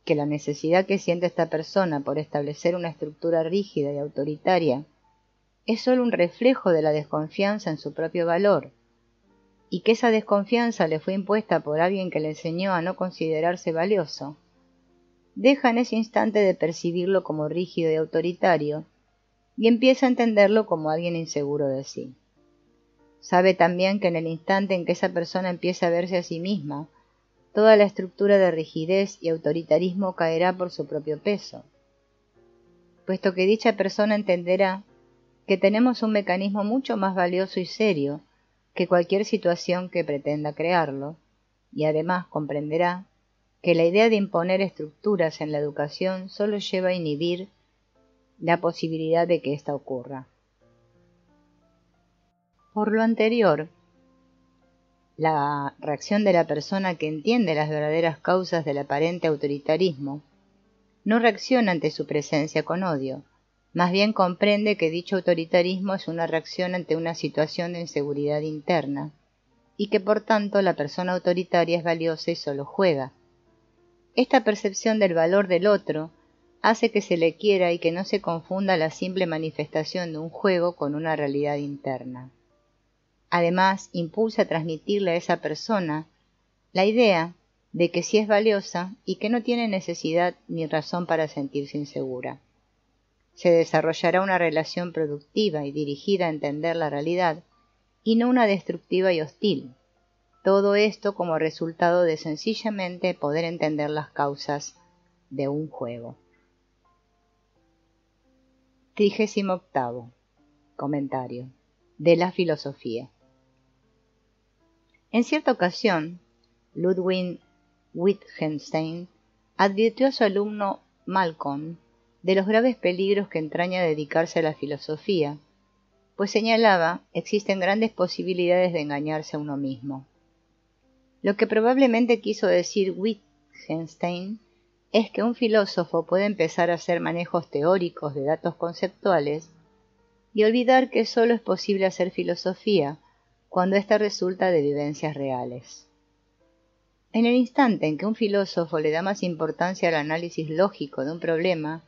que la necesidad que siente esta persona por establecer una estructura rígida y autoritaria es solo un reflejo de la desconfianza en su propio valor, y que esa desconfianza le fue impuesta por alguien que le enseñó a no considerarse valioso, deja en ese instante de percibirlo como rígido y autoritario y empieza a entenderlo como alguien inseguro de sí. Sabe también que en el instante en que esa persona empieza a verse a sí misma, toda la estructura de rigidez y autoritarismo caerá por su propio peso, puesto que dicha persona entenderá que tenemos un mecanismo mucho más valioso y serio que cualquier situación que pretenda crearlo, y además comprenderá que la idea de imponer estructuras en la educación solo lleva a inhibir la posibilidad de que ésta ocurra. Por lo anterior, la reacción de la persona que entiende las verdaderas causas del aparente autoritarismo no reacciona ante su presencia con odio, más bien comprende que dicho autoritarismo es una reacción ante una situación de inseguridad interna, y que por tanto la persona autoritaria es valiosa y solo juega. Esta percepción del valor del otro hace que se le quiera y que no se confunda la simple manifestación de un juego con una realidad interna. Además, impulsa a transmitirle a esa persona la idea de que sí es valiosa y que no tiene necesidad ni razón para sentirse insegura. Se desarrollará una relación productiva y dirigida a entender la realidad, y no una destructiva y hostil. Todo esto como resultado de sencillamente poder entender las causas de un juego. 38. Comentario. De la filosofía. En cierta ocasión, Ludwig Wittgenstein advirtió a su alumno Malcolm de los graves peligros que entraña dedicarse a la filosofía, pues señalaba, existen grandes posibilidades de engañarse a uno mismo. Lo que probablemente quiso decir Wittgenstein es que un filósofo puede empezar a hacer manejos teóricos de datos conceptuales y olvidar que solo es posible hacer filosofía cuando ésta resulta de vivencias reales. En el instante en que un filósofo le da más importancia al análisis lógico de un problema,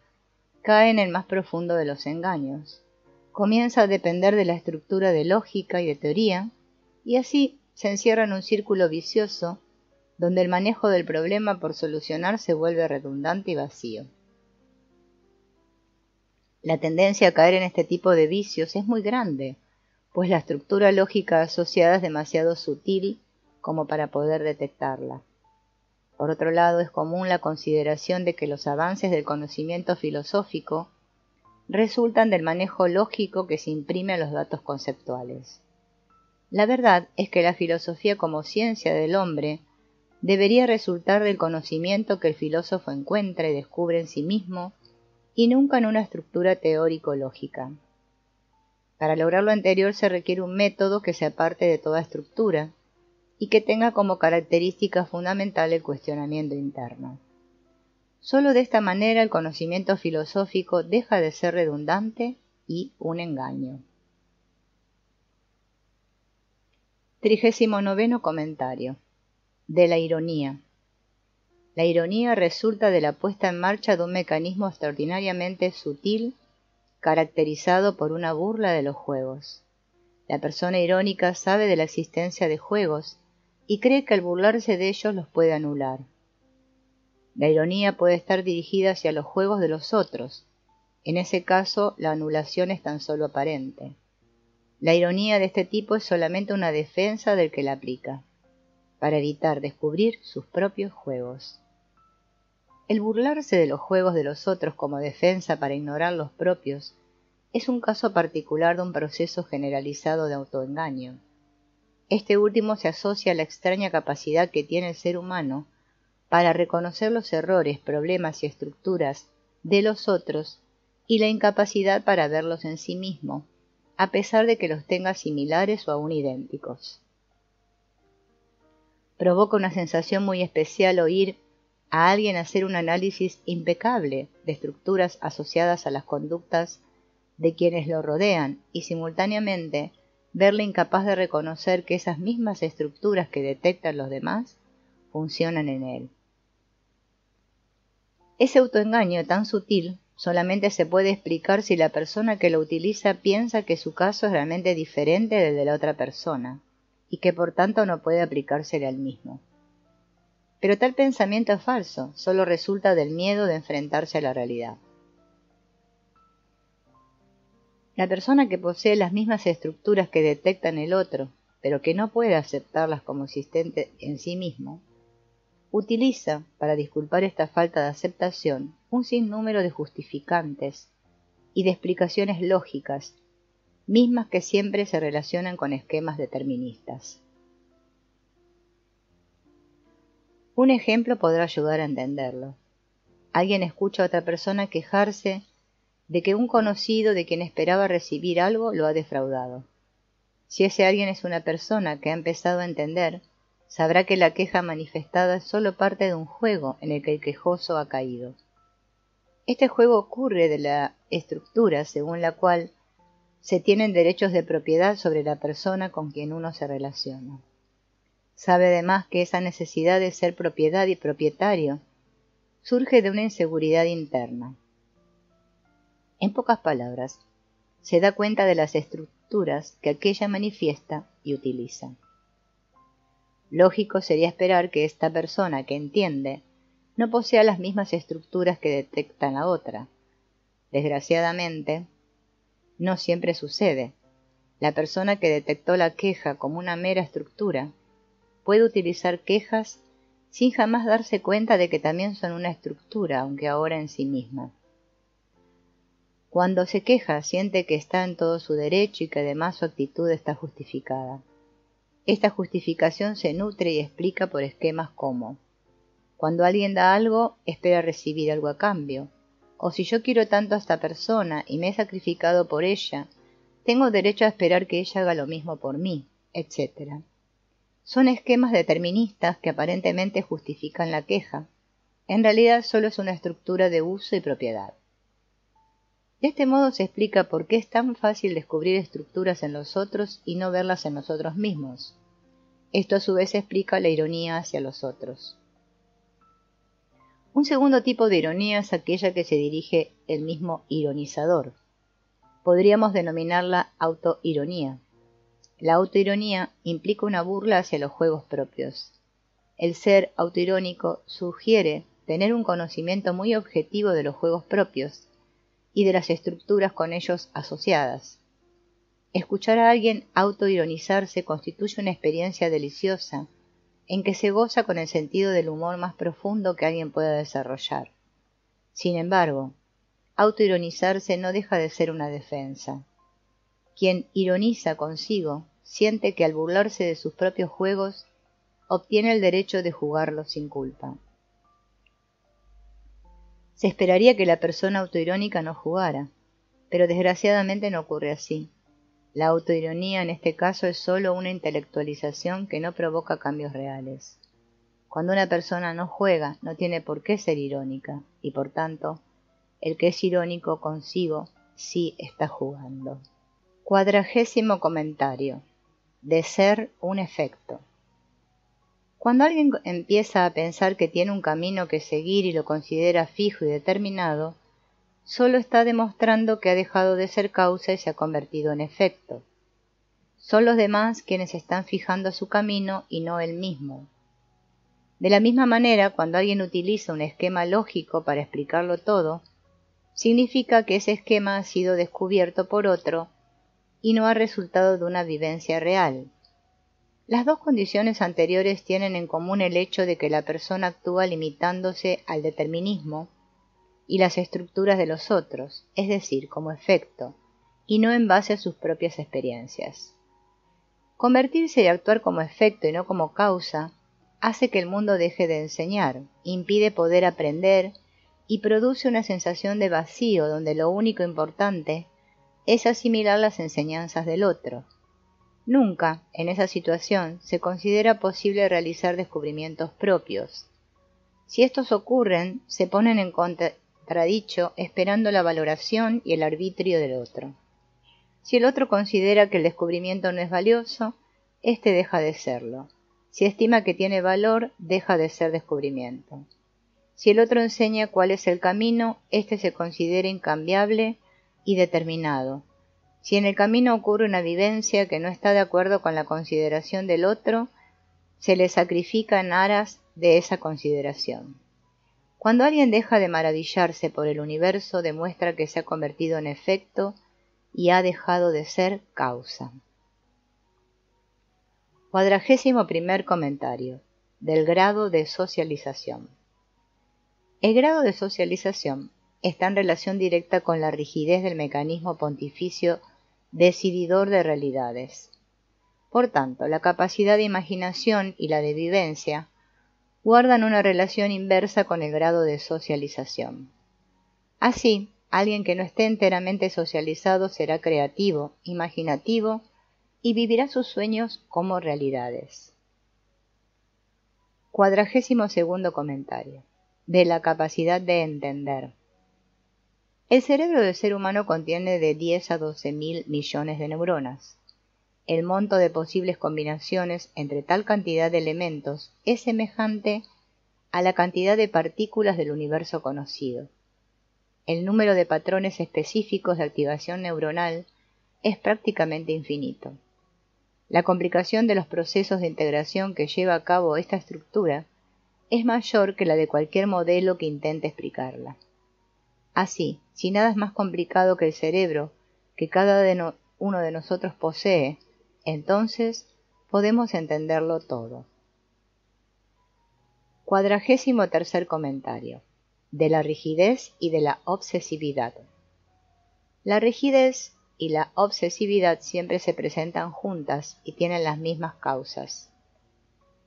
cae en el más profundo de los engaños. Comienza a depender de la estructura de lógica y de teoría, y así se encierra en un círculo vicioso donde el manejo del problema por solucionar se vuelve redundante y vacío. La tendencia a caer en este tipo de vicios es muy grande, pues la estructura lógica asociada es demasiado sutil como para poder detectarla. Por otro lado, es común la consideración de que los avances del conocimiento filosófico resultan del manejo lógico que se imprime a los datos conceptuales. La verdad es que la filosofía como ciencia del hombre debería resultar del conocimiento que el filósofo encuentra y descubre en sí mismo, y nunca en una estructura teórico-lógica. Para lograr lo anterior se requiere un método que se aparte de toda estructura y que tenga como característica fundamental el cuestionamiento interno. Solo de esta manera el conocimiento filosófico deja de ser redundante y un engaño. 39. Comentario. De la ironía. La ironía resulta de la puesta en marcha de un mecanismo extraordinariamente sutil, caracterizado por una burla de los juegos. La persona irónica sabe de la existencia de juegos y cree que al burlarse de ellos los puede anular. La ironía puede estar dirigida hacia los juegos de los otros. En ese caso, la anulación es tan solo aparente. La ironía de este tipo es solamente una defensa del que la aplica, para evitar descubrir sus propios juegos. El burlarse de los juegos de los otros como defensa para ignorar los propios es un caso particular de un proceso generalizado de autoengaño. Este último se asocia a la extraña capacidad que tiene el ser humano para reconocer los errores, problemas y estructuras de los otros y la incapacidad para verlos en sí mismo, a pesar de que los tenga similares o aún idénticos. Provoca una sensación muy especial oír a alguien hacer un análisis impecable de estructuras asociadas a las conductas de quienes lo rodean y simultáneamente verle incapaz de reconocer que esas mismas estructuras que detectan los demás funcionan en él. Ese autoengaño tan sutil solamente se puede explicar si la persona que lo utiliza piensa que su caso es realmente diferente del de la otra persona, y que por tanto no puede aplicársele al mismo. Pero tal pensamiento es falso, solo resulta del miedo de enfrentarse a la realidad. La persona que posee las mismas estructuras que detecta en el otro, pero que no puede aceptarlas como existentes en sí mismo, utiliza, para disculpar esta falta de aceptación, un sinnúmero de justificantes y de explicaciones lógicas, mismas que siempre se relacionan con esquemas deterministas. Un ejemplo podrá ayudar a entenderlo. Alguien escucha a otra persona quejarse de que un conocido de quien esperaba recibir algo lo ha defraudado. Si ese alguien es una persona que ha empezado a entender, sabrá que la queja manifestada es solo parte de un juego en el que el quejoso ha caído. Este juego ocurre de la estructura según la cual se tienen derechos de propiedad sobre la persona con quien uno se relaciona. Sabe además que esa necesidad de ser propiedad y propietario surge de una inseguridad interna. En pocas palabras, se da cuenta de las estructuras que aquella manifiesta y utiliza. Lógico sería esperar que esta persona que entiende no posea las mismas estructuras que detectan la otra. Desgraciadamente, no siempre sucede. La persona que detectó la queja como una mera estructura puede utilizar quejas sin jamás darse cuenta de que también son una estructura, aunque ahora en sí misma. Cuando se queja, siente que está en todo su derecho y que además su actitud está justificada. Esta justificación se nutre y explica por esquemas como: cuando alguien da algo, espera recibir algo a cambio, o si yo quiero tanto a esta persona y me he sacrificado por ella, tengo derecho a esperar que ella haga lo mismo por mí, etc. Son esquemas deterministas que aparentemente justifican la queja. En realidad solo es una estructura de uso y propiedad. De este modo se explica por qué es tan fácil descubrir estructuras en los otros y no verlas en nosotros mismos. Esto a su vez explica la ironía hacia los otros. Un segundo tipo de ironía es aquella que se dirige el mismo ironizador. Podríamos denominarla autoironía. La autoironía implica una burla hacia los juegos propios. El ser autoirónico sugiere tener un conocimiento muy objetivo de los juegos propios y de las estructuras con ellos asociadas. Escuchar a alguien autoironizarse constituye una experiencia deliciosa en que se goza con el sentido del humor más profundo que alguien pueda desarrollar. Sin embargo, autoironizarse no deja de ser una defensa. Quien ironiza consigo siente que al burlarse de sus propios juegos obtiene el derecho de jugarlos sin culpa. Se esperaría que la persona autoirónica no jugara, pero desgraciadamente no ocurre así. La autoironía en este caso es solo una intelectualización que no provoca cambios reales. Cuando una persona no juega, no tiene por qué ser irónica, y por tanto, el que es irónico consigo sí está jugando. 40º comentario. De ser un efecto. Cuando alguien empieza a pensar que tiene un camino que seguir y lo considera fijo y determinado, solo está demostrando que ha dejado de ser causa y se ha convertido en efecto. Son los demás quienes están fijando su camino y no él mismo. De la misma manera, cuando alguien utiliza un esquema lógico para explicarlo todo, significa que ese esquema ha sido descubierto por otro y no ha resultado de una vivencia real. Las dos condiciones anteriores tienen en común el hecho de que la persona actúa limitándose al determinismo y las estructuras de los otros, es decir, como efecto, y no en base a sus propias experiencias. Convertirse y actuar como efecto y no como causa hace que el mundo deje de enseñar, impide poder aprender y produce una sensación de vacío donde lo único importante es asimilar las enseñanzas del otro. Nunca, en esa situación, se considera posible realizar descubrimientos propios. Si estos ocurren, se ponen en contradicho esperando la valoración y el arbitrio del otro. Si el otro considera que el descubrimiento no es valioso, éste deja de serlo. Si estima que tiene valor, deja de ser descubrimiento. Si el otro enseña cuál es el camino, éste se considera incambiable y determinado. Si en el camino ocurre una vivencia que no está de acuerdo con la consideración del otro, se le sacrifica en aras de esa consideración. Cuando alguien deja de maravillarse por el universo, demuestra que se ha convertido en efecto y ha dejado de ser causa. 41º comentario. Del grado de socialización. El grado de socialización está en relación directa con la rigidez del mecanismo pontificio decididor de realidades. Por tanto, la capacidad de imaginación y la de vivencia guardan una relación inversa con el grado de socialización. Así, alguien que no esté enteramente socializado será creativo, imaginativo y vivirá sus sueños como realidades. 42º comentario. De la capacidad de entender. El cerebro del ser humano contiene de 10 a 12.000 millones de neuronas. El monto de posibles combinaciones entre tal cantidad de elementos es semejante a la cantidad de partículas del universo conocido. El número de patrones específicos de activación neuronal es prácticamente infinito. La complicación de los procesos de integración que lleva a cabo esta estructura es mayor que la de cualquier modelo que intente explicarla. Así, si nada es más complicado que el cerebro que cada uno de nosotros posee, entonces podemos entenderlo todo. 43º comentario. De la rigidez y de la obsesividad. La rigidez y la obsesividad siempre se presentan juntas y tienen las mismas causas.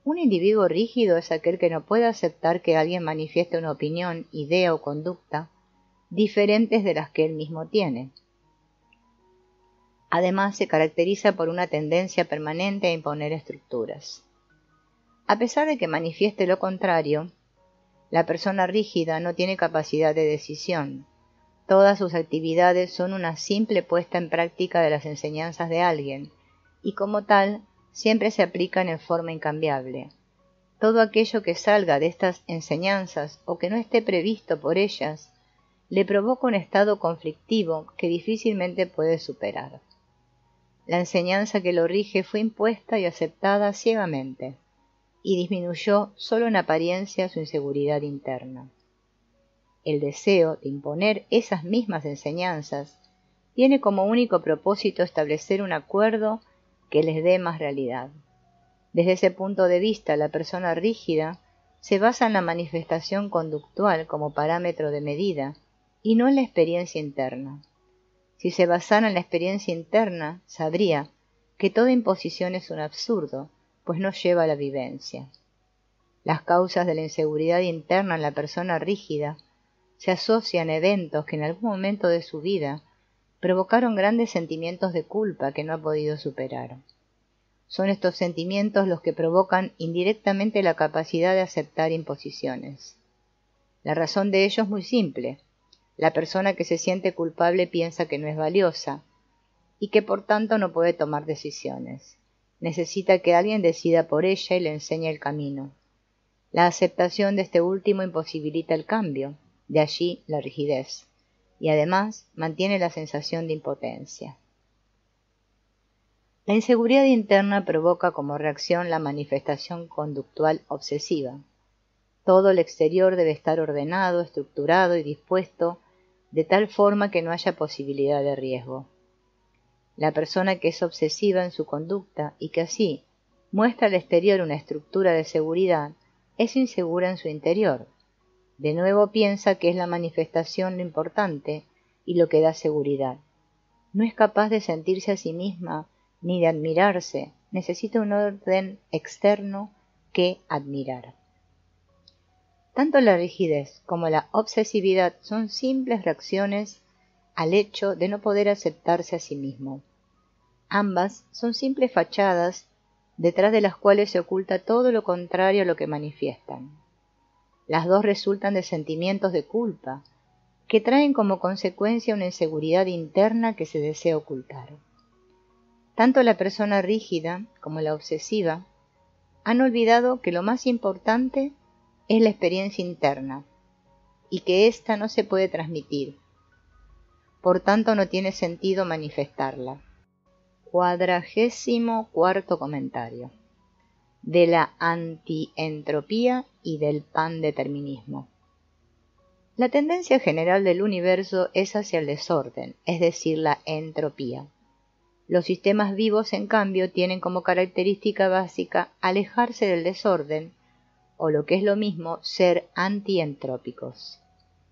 Un individuo rígido es aquel que no puede aceptar que alguien manifieste una opinión, idea o conducta diferentes de las que él mismo tiene. Además, se caracteriza por una tendencia permanente a imponer estructuras. A pesar de que manifieste lo contrario, la persona rígida no tiene capacidad de decisión. Todas sus actividades son una simple puesta en práctica de las enseñanzas de alguien, y como tal, siempre se aplican en forma incambiable. Todo aquello que salga de estas enseñanzas o que no esté previsto por ellas, le provoca un estado conflictivo que difícilmente puede superar. La enseñanza que lo rige fue impuesta y aceptada ciegamente, y disminuyó solo en apariencia su inseguridad interna. El deseo de imponer esas mismas enseñanzas tiene como único propósito establecer un acuerdo que les dé más realidad. Desde ese punto de vista, la persona rígida se basa en la manifestación conductual como parámetro de medida y no en la experiencia interna. Si se basara en la experiencia interna, sabría que toda imposición es un absurdo, pues no lleva a la vivencia. Las causas de la inseguridad interna en la persona rígida se asocian a eventos que en algún momento de su vida provocaron grandes sentimientos de culpa que no ha podido superar. Son estos sentimientos los que provocan indirectamente la capacidad de aceptar imposiciones. La razón de ello es muy simple. La persona que se siente culpable piensa que no es valiosa y que por tanto no puede tomar decisiones. Necesita que alguien decida por ella y le enseñe el camino. La aceptación de este último imposibilita el cambio, de allí la rigidez, y además mantiene la sensación de impotencia. La inseguridad interna provoca como reacción la manifestación conductual obsesiva. Todo el exterior debe estar ordenado, estructurado y dispuesto de tal forma que no haya posibilidad de riesgo. La persona que es obsesiva en su conducta y que así muestra al exterior una estructura de seguridad es insegura en su interior. De nuevo piensa que es la manifestación lo importante y lo que da seguridad. No es capaz de sentirse a sí misma ni de admirarse, necesita un orden externo que admirar. Tanto la rigidez como la obsesividad son simples reacciones al hecho de no poder aceptarse a sí mismo. Ambas son simples fachadas detrás de las cuales se oculta todo lo contrario a lo que manifiestan. Las dos resultan de sentimientos de culpa, que traen como consecuencia una inseguridad interna que se desea ocultar. Tanto la persona rígida como la obsesiva han olvidado que lo más importante es la experiencia interna, y que ésta no se puede transmitir. Por tanto, no tiene sentido manifestarla. 44º comentario. De la antientropía y del pandeterminismo. La tendencia general del universo es hacia el desorden, es decir, la entropía. Los sistemas vivos, en cambio, tienen como característica básica alejarse del desorden, o lo que es lo mismo, ser antientrópicos.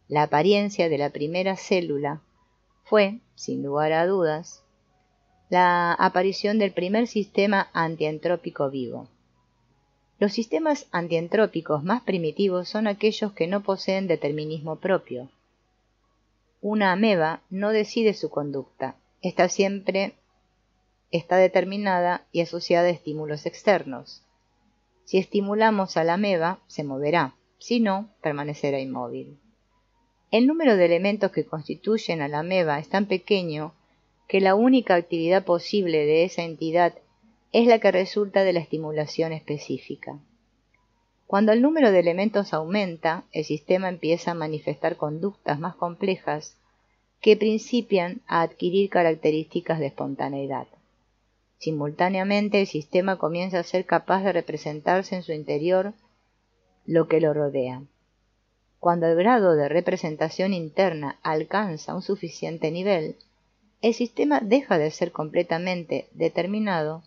La apariencia de la primera célula fue, sin lugar a dudas, la aparición del primer sistema antientrópico vivo. Los sistemas antientrópicos más primitivos son aquellos que no poseen determinismo propio. Una ameba no decide su conducta, esta siempre está determinada y asociada a estímulos externos. Si estimulamos a la ameba, se moverá, si no, permanecerá inmóvil. El número de elementos que constituyen a la ameba es tan pequeño que la única actividad posible de esa entidad es la que resulta de la estimulación específica. Cuando el número de elementos aumenta, el sistema empieza a manifestar conductas más complejas que principian a adquirir características de espontaneidad. Simultáneamente, el sistema comienza a ser capaz de representarse en su interior lo que lo rodea. Cuando el grado de representación interna alcanza un suficiente nivel, el sistema deja de ser completamente determinado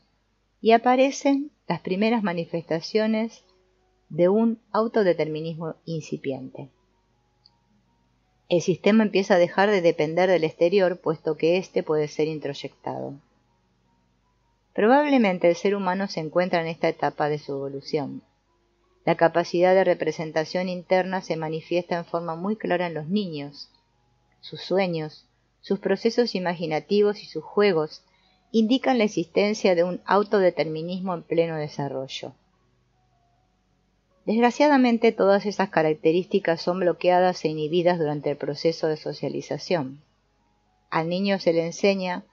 y aparecen las primeras manifestaciones de un autodeterminismo incipiente. El sistema empieza a dejar de depender del exterior, puesto que éste puede ser introyectado. Probablemente el ser humano se encuentra en esta etapa de su evolución. La capacidad de representación interna se manifiesta en forma muy clara en los niños. Sus sueños, sus procesos imaginativos y sus juegos indican la existencia de un autodeterminismo en pleno desarrollo. Desgraciadamente, todas esas características son bloqueadas e inhibidas durante el proceso de socialización. Al niño se le enseña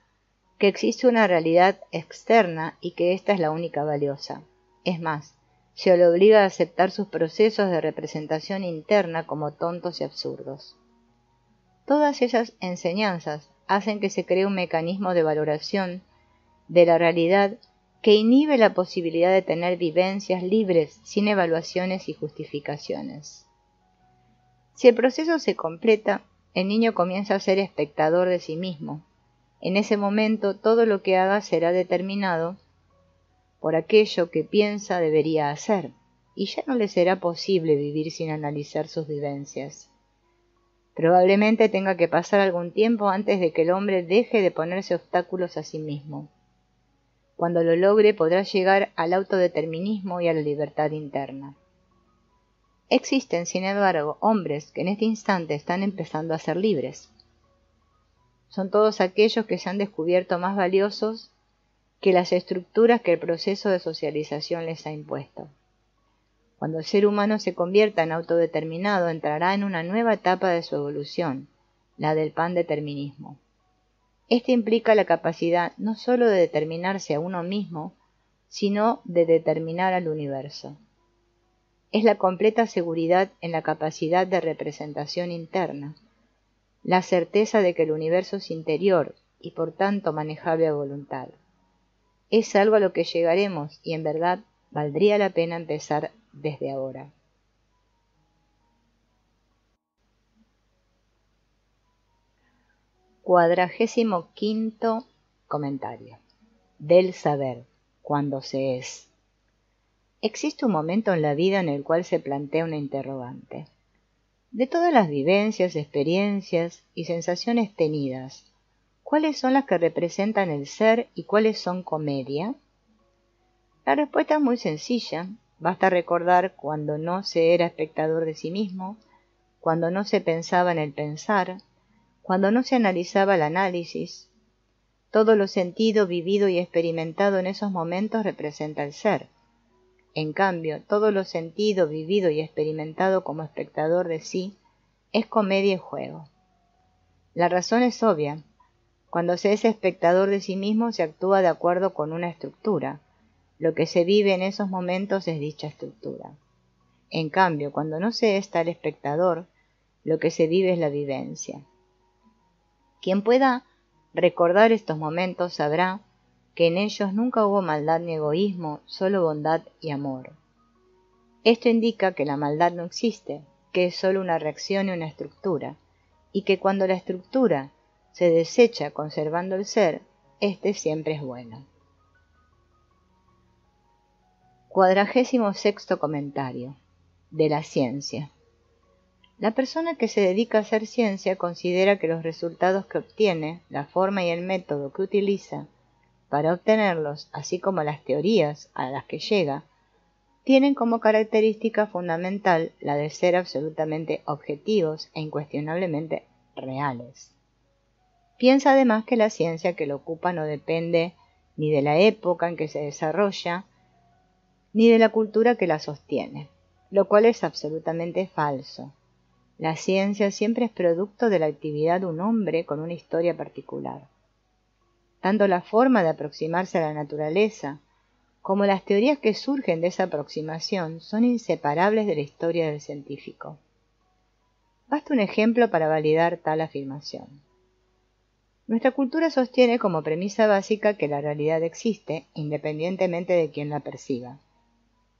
que existe una realidad externa y que ésta es la única valiosa. Es más, se le obliga a aceptar sus procesos de representación interna como tontos y absurdos. Todas esas enseñanzas hacen que se cree un mecanismo de valoración de la realidad que inhibe la posibilidad de tener vivencias libres sin evaluaciones y justificaciones. Si el proceso se completa, el niño comienza a ser espectador de sí mismo. En ese momento, todo lo que haga será determinado por aquello que piensa debería hacer, y ya no le será posible vivir sin analizar sus vivencias. Probablemente tenga que pasar algún tiempo antes de que el hombre deje de ponerse obstáculos a sí mismo. Cuando lo logre, podrá llegar al autodeterminismo y a la libertad interna. Existen, sin embargo, hombres que en este instante están empezando a ser libres. Son todos aquellos que se han descubierto más valiosos que las estructuras que el proceso de socialización les ha impuesto. Cuando el ser humano se convierta en autodeterminado, entrará en una nueva etapa de su evolución, la del pandeterminismo. Este implica la capacidad no sólo de determinarse a uno mismo, sino de determinar al universo. Es la completa seguridad en la capacidad de representación interna, la certeza de que el universo es interior y por tanto manejable a voluntad. Es algo a lo que llegaremos y en verdad valdría la pena empezar desde ahora. Cuadragésimo quinto comentario. Del saber, cuando se es. Existe un momento en la vida en el cual se plantea una interrogante. De todas las vivencias, experiencias y sensaciones tenidas, ¿cuáles son las que representan el ser y cuáles son comedia? La respuesta es muy sencilla. Basta recordar cuando no se era espectador de sí mismo, cuando no se pensaba en el pensar, cuando no se analizaba el análisis. Todo lo sentido, vivido y experimentado en esos momentos representa el ser. En cambio, todo lo sentido, vivido y experimentado como espectador de sí es comedia y juego. La razón es obvia. Cuando se es espectador de sí mismo se actúa de acuerdo con una estructura. Lo que se vive en esos momentos es dicha estructura. En cambio, cuando no se es tal espectador, lo que se vive es la vivencia. Quien pueda recordar estos momentos sabrá que en ellos nunca hubo maldad ni egoísmo, solo bondad y amor. Esto indica que la maldad no existe, que es solo una reacción y una estructura, y que cuando la estructura se desecha conservando el ser, éste siempre es bueno. 46º comentario. De la ciencia. La persona que se dedica a hacer ciencia considera que los resultados que obtiene, la forma y el método que utiliza para obtenerlos, así como las teorías a las que llega, tienen como característica fundamental la de ser absolutamente objetivos e incuestionablemente reales. Piensa además que la ciencia que lo ocupa no depende ni de la época en que se desarrolla, ni de la cultura que la sostiene, lo cual es absolutamente falso. La ciencia siempre es producto de la actividad de un hombre con una historia particular. Tanto la forma de aproximarse a la naturaleza como las teorías que surgen de esa aproximación son inseparables de la historia del científico. Basta un ejemplo para validar tal afirmación. Nuestra cultura sostiene como premisa básica que la realidad existe, independientemente de quien la perciba.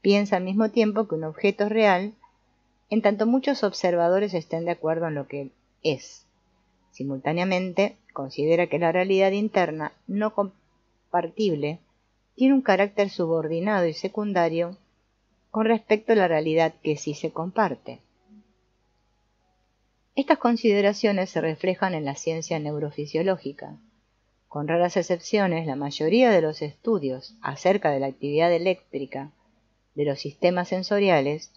Piensa al mismo tiempo que un objeto es real, en tanto muchos observadores estén de acuerdo en lo que es. Simultáneamente, considera que la realidad interna, no compartible, tiene un carácter subordinado y secundario con respecto a la realidad que sí se comparte. Estas consideraciones se reflejan en la ciencia neurofisiológica. Con raras excepciones, la mayoría de los estudios acerca de la actividad eléctrica de los sistemas sensoriales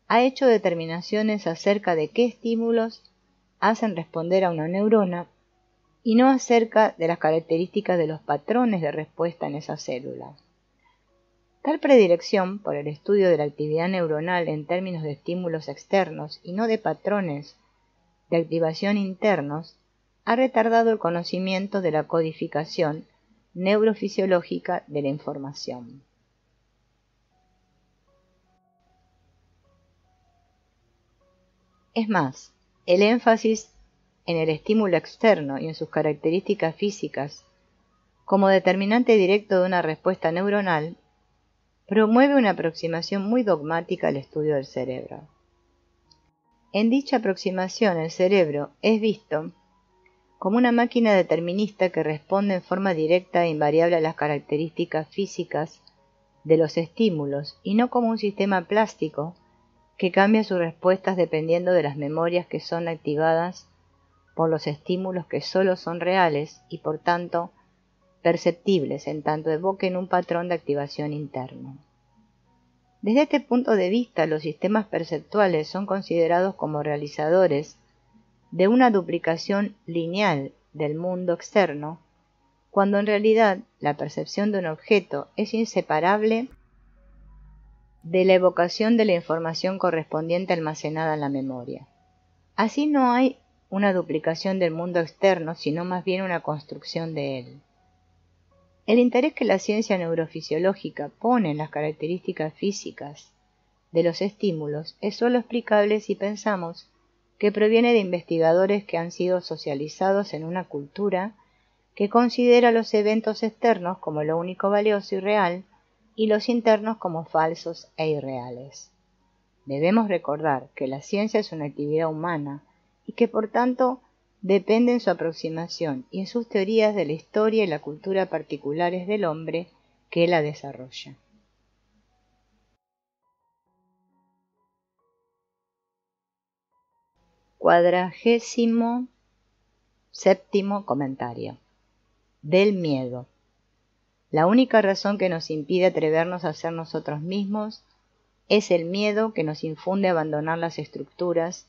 ha hecho determinaciones acerca de qué estímulos hacen responder a una neurona y no acerca de las características de los patrones de respuesta en esa célula. Tal predilección por el estudio de la actividad neuronal en términos de estímulos externos y no de patrones de activación internos ha retardado el conocimiento de la codificación neurofisiológica de la información. Es más, el énfasis en el estímulo externo y en sus características físicas como determinante directo de una respuesta neuronal promueve una aproximación muy dogmática al estudio del cerebro. En dicha aproximación el cerebro es visto como una máquina determinista que responde en forma directa e invariable a las características físicas de los estímulos y no como un sistema plástico que cambia sus respuestas dependiendo de las memorias que son activadas por los estímulos que solo son reales y por tanto perceptibles en tanto evoquen un patrón de activación interno. Desde este punto de vista, los sistemas perceptuales son considerados como realizadores de una duplicación lineal del mundo externo, cuando en realidad la percepción de un objeto es inseparable de la evocación de la información correspondiente almacenada en la memoria. Así no hay una duplicación del mundo externo, sino más bien una construcción de él. El interés que la ciencia neurofisiológica pone en las características físicas de los estímulos es sólo explicable si pensamos que proviene de investigadores que han sido socializados en una cultura que considera los eventos externos como lo único valioso y real y los internos como falsos e irreales. Debemos recordar que la ciencia es una actividad humana y que por tanto depende en su aproximación y en sus teorías de la historia y la cultura particulares del hombre que la desarrolla. Cuadragésimo séptimo comentario. Del miedo. La única razón que nos impide atrevernos a ser nosotros mismos es el miedo que nos infunde abandonar las estructuras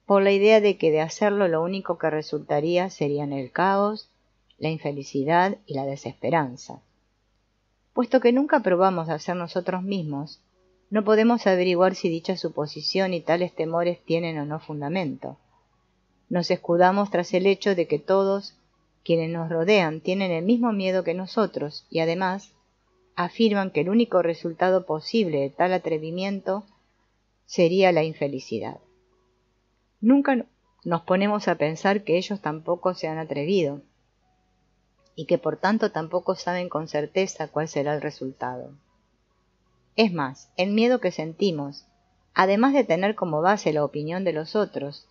por la idea de que de hacerlo lo único que resultaría serían el caos, la infelicidad y la desesperanza. Puesto que nunca probamos a ser nosotros mismos, no podemos averiguar si dicha suposición y tales temores tienen o no fundamento. Nos escudamos tras el hecho de que todos quienes nos rodean tienen el mismo miedo que nosotros y además afirman que el único resultado posible de tal atrevimiento sería la infelicidad. Nunca nos ponemos a pensar que ellos tampoco se han atrevido y que por tanto tampoco saben con certeza cuál será el resultado. Es más, el miedo que sentimos, además de tener como base la opinión de los otros,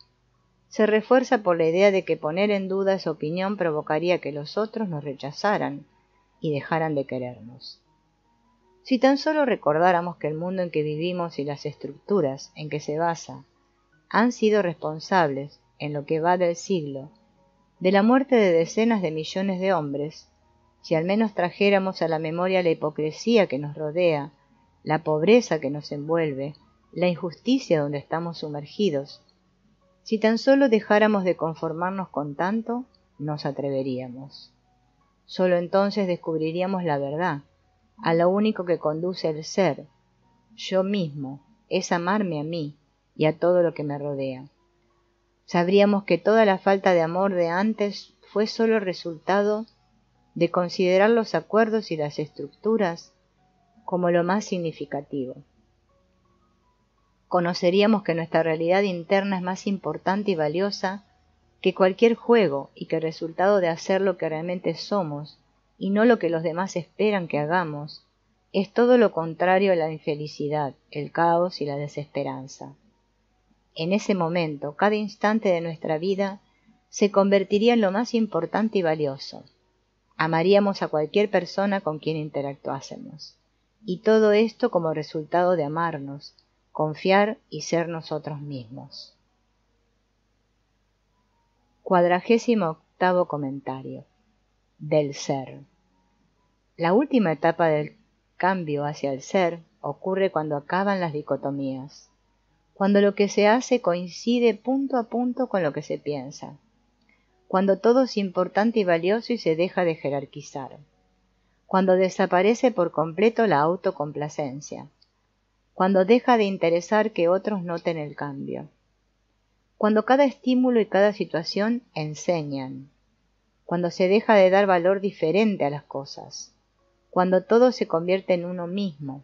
se refuerza por la idea de que poner en duda esa opinión provocaría que los otros nos rechazaran y dejaran de querernos. Si tan solo recordáramos que el mundo en que vivimos y las estructuras en que se basa han sido responsables, en lo que va del siglo, de la muerte de decenas de millones de hombres, si al menos trajéramos a la memoria la hipocresía que nos rodea, la pobreza que nos envuelve, la injusticia donde estamos sumergidos, si tan solo dejáramos de conformarnos con tanto, nos atreveríamos. Solo entonces descubriríamos la verdad, a lo único que conduce el ser, yo mismo, es amarme a mí y a todo lo que me rodea. Sabríamos que toda la falta de amor de antes fue solo resultado de considerar los acuerdos y las estructuras como lo más significativo. Conoceríamos que nuestra realidad interna es más importante y valiosa que cualquier juego y que el resultado de hacer lo que realmente somos y no lo que los demás esperan que hagamos es todo lo contrario a la infelicidad, el caos y la desesperanza. En ese momento, cada instante de nuestra vida se convertiría en lo más importante y valioso. Amaríamos a cualquier persona con quien interactuásemos. Y todo esto como resultado de amarnos, confiar y ser nosotros mismos. 48º comentario. Del ser. La última etapa del cambio hacia el ser ocurre cuando acaban las dicotomías, cuando lo que se hace coincide punto a punto con lo que se piensa, cuando todo es importante y valioso y se deja de jerarquizar, cuando desaparece por completo la autocomplacencia, cuando deja de interesar que otros noten el cambio, cuando cada estímulo y cada situación enseñan, cuando se deja de dar valor diferente a las cosas, cuando todo se convierte en uno mismo,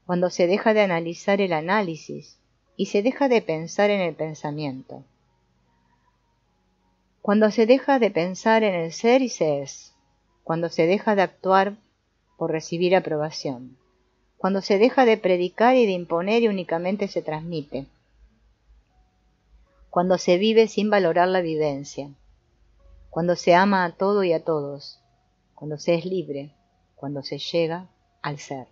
cuando se deja de analizar el análisis y se deja de pensar en el pensamiento, cuando se deja de pensar en el ser y se es, cuando se deja de actuar por recibir aprobación, cuando se deja de predicar y de imponer y únicamente se transmite, cuando se vive sin valorar la vivencia, cuando se ama a todo y a todos, cuando se es libre, cuando se llega al ser.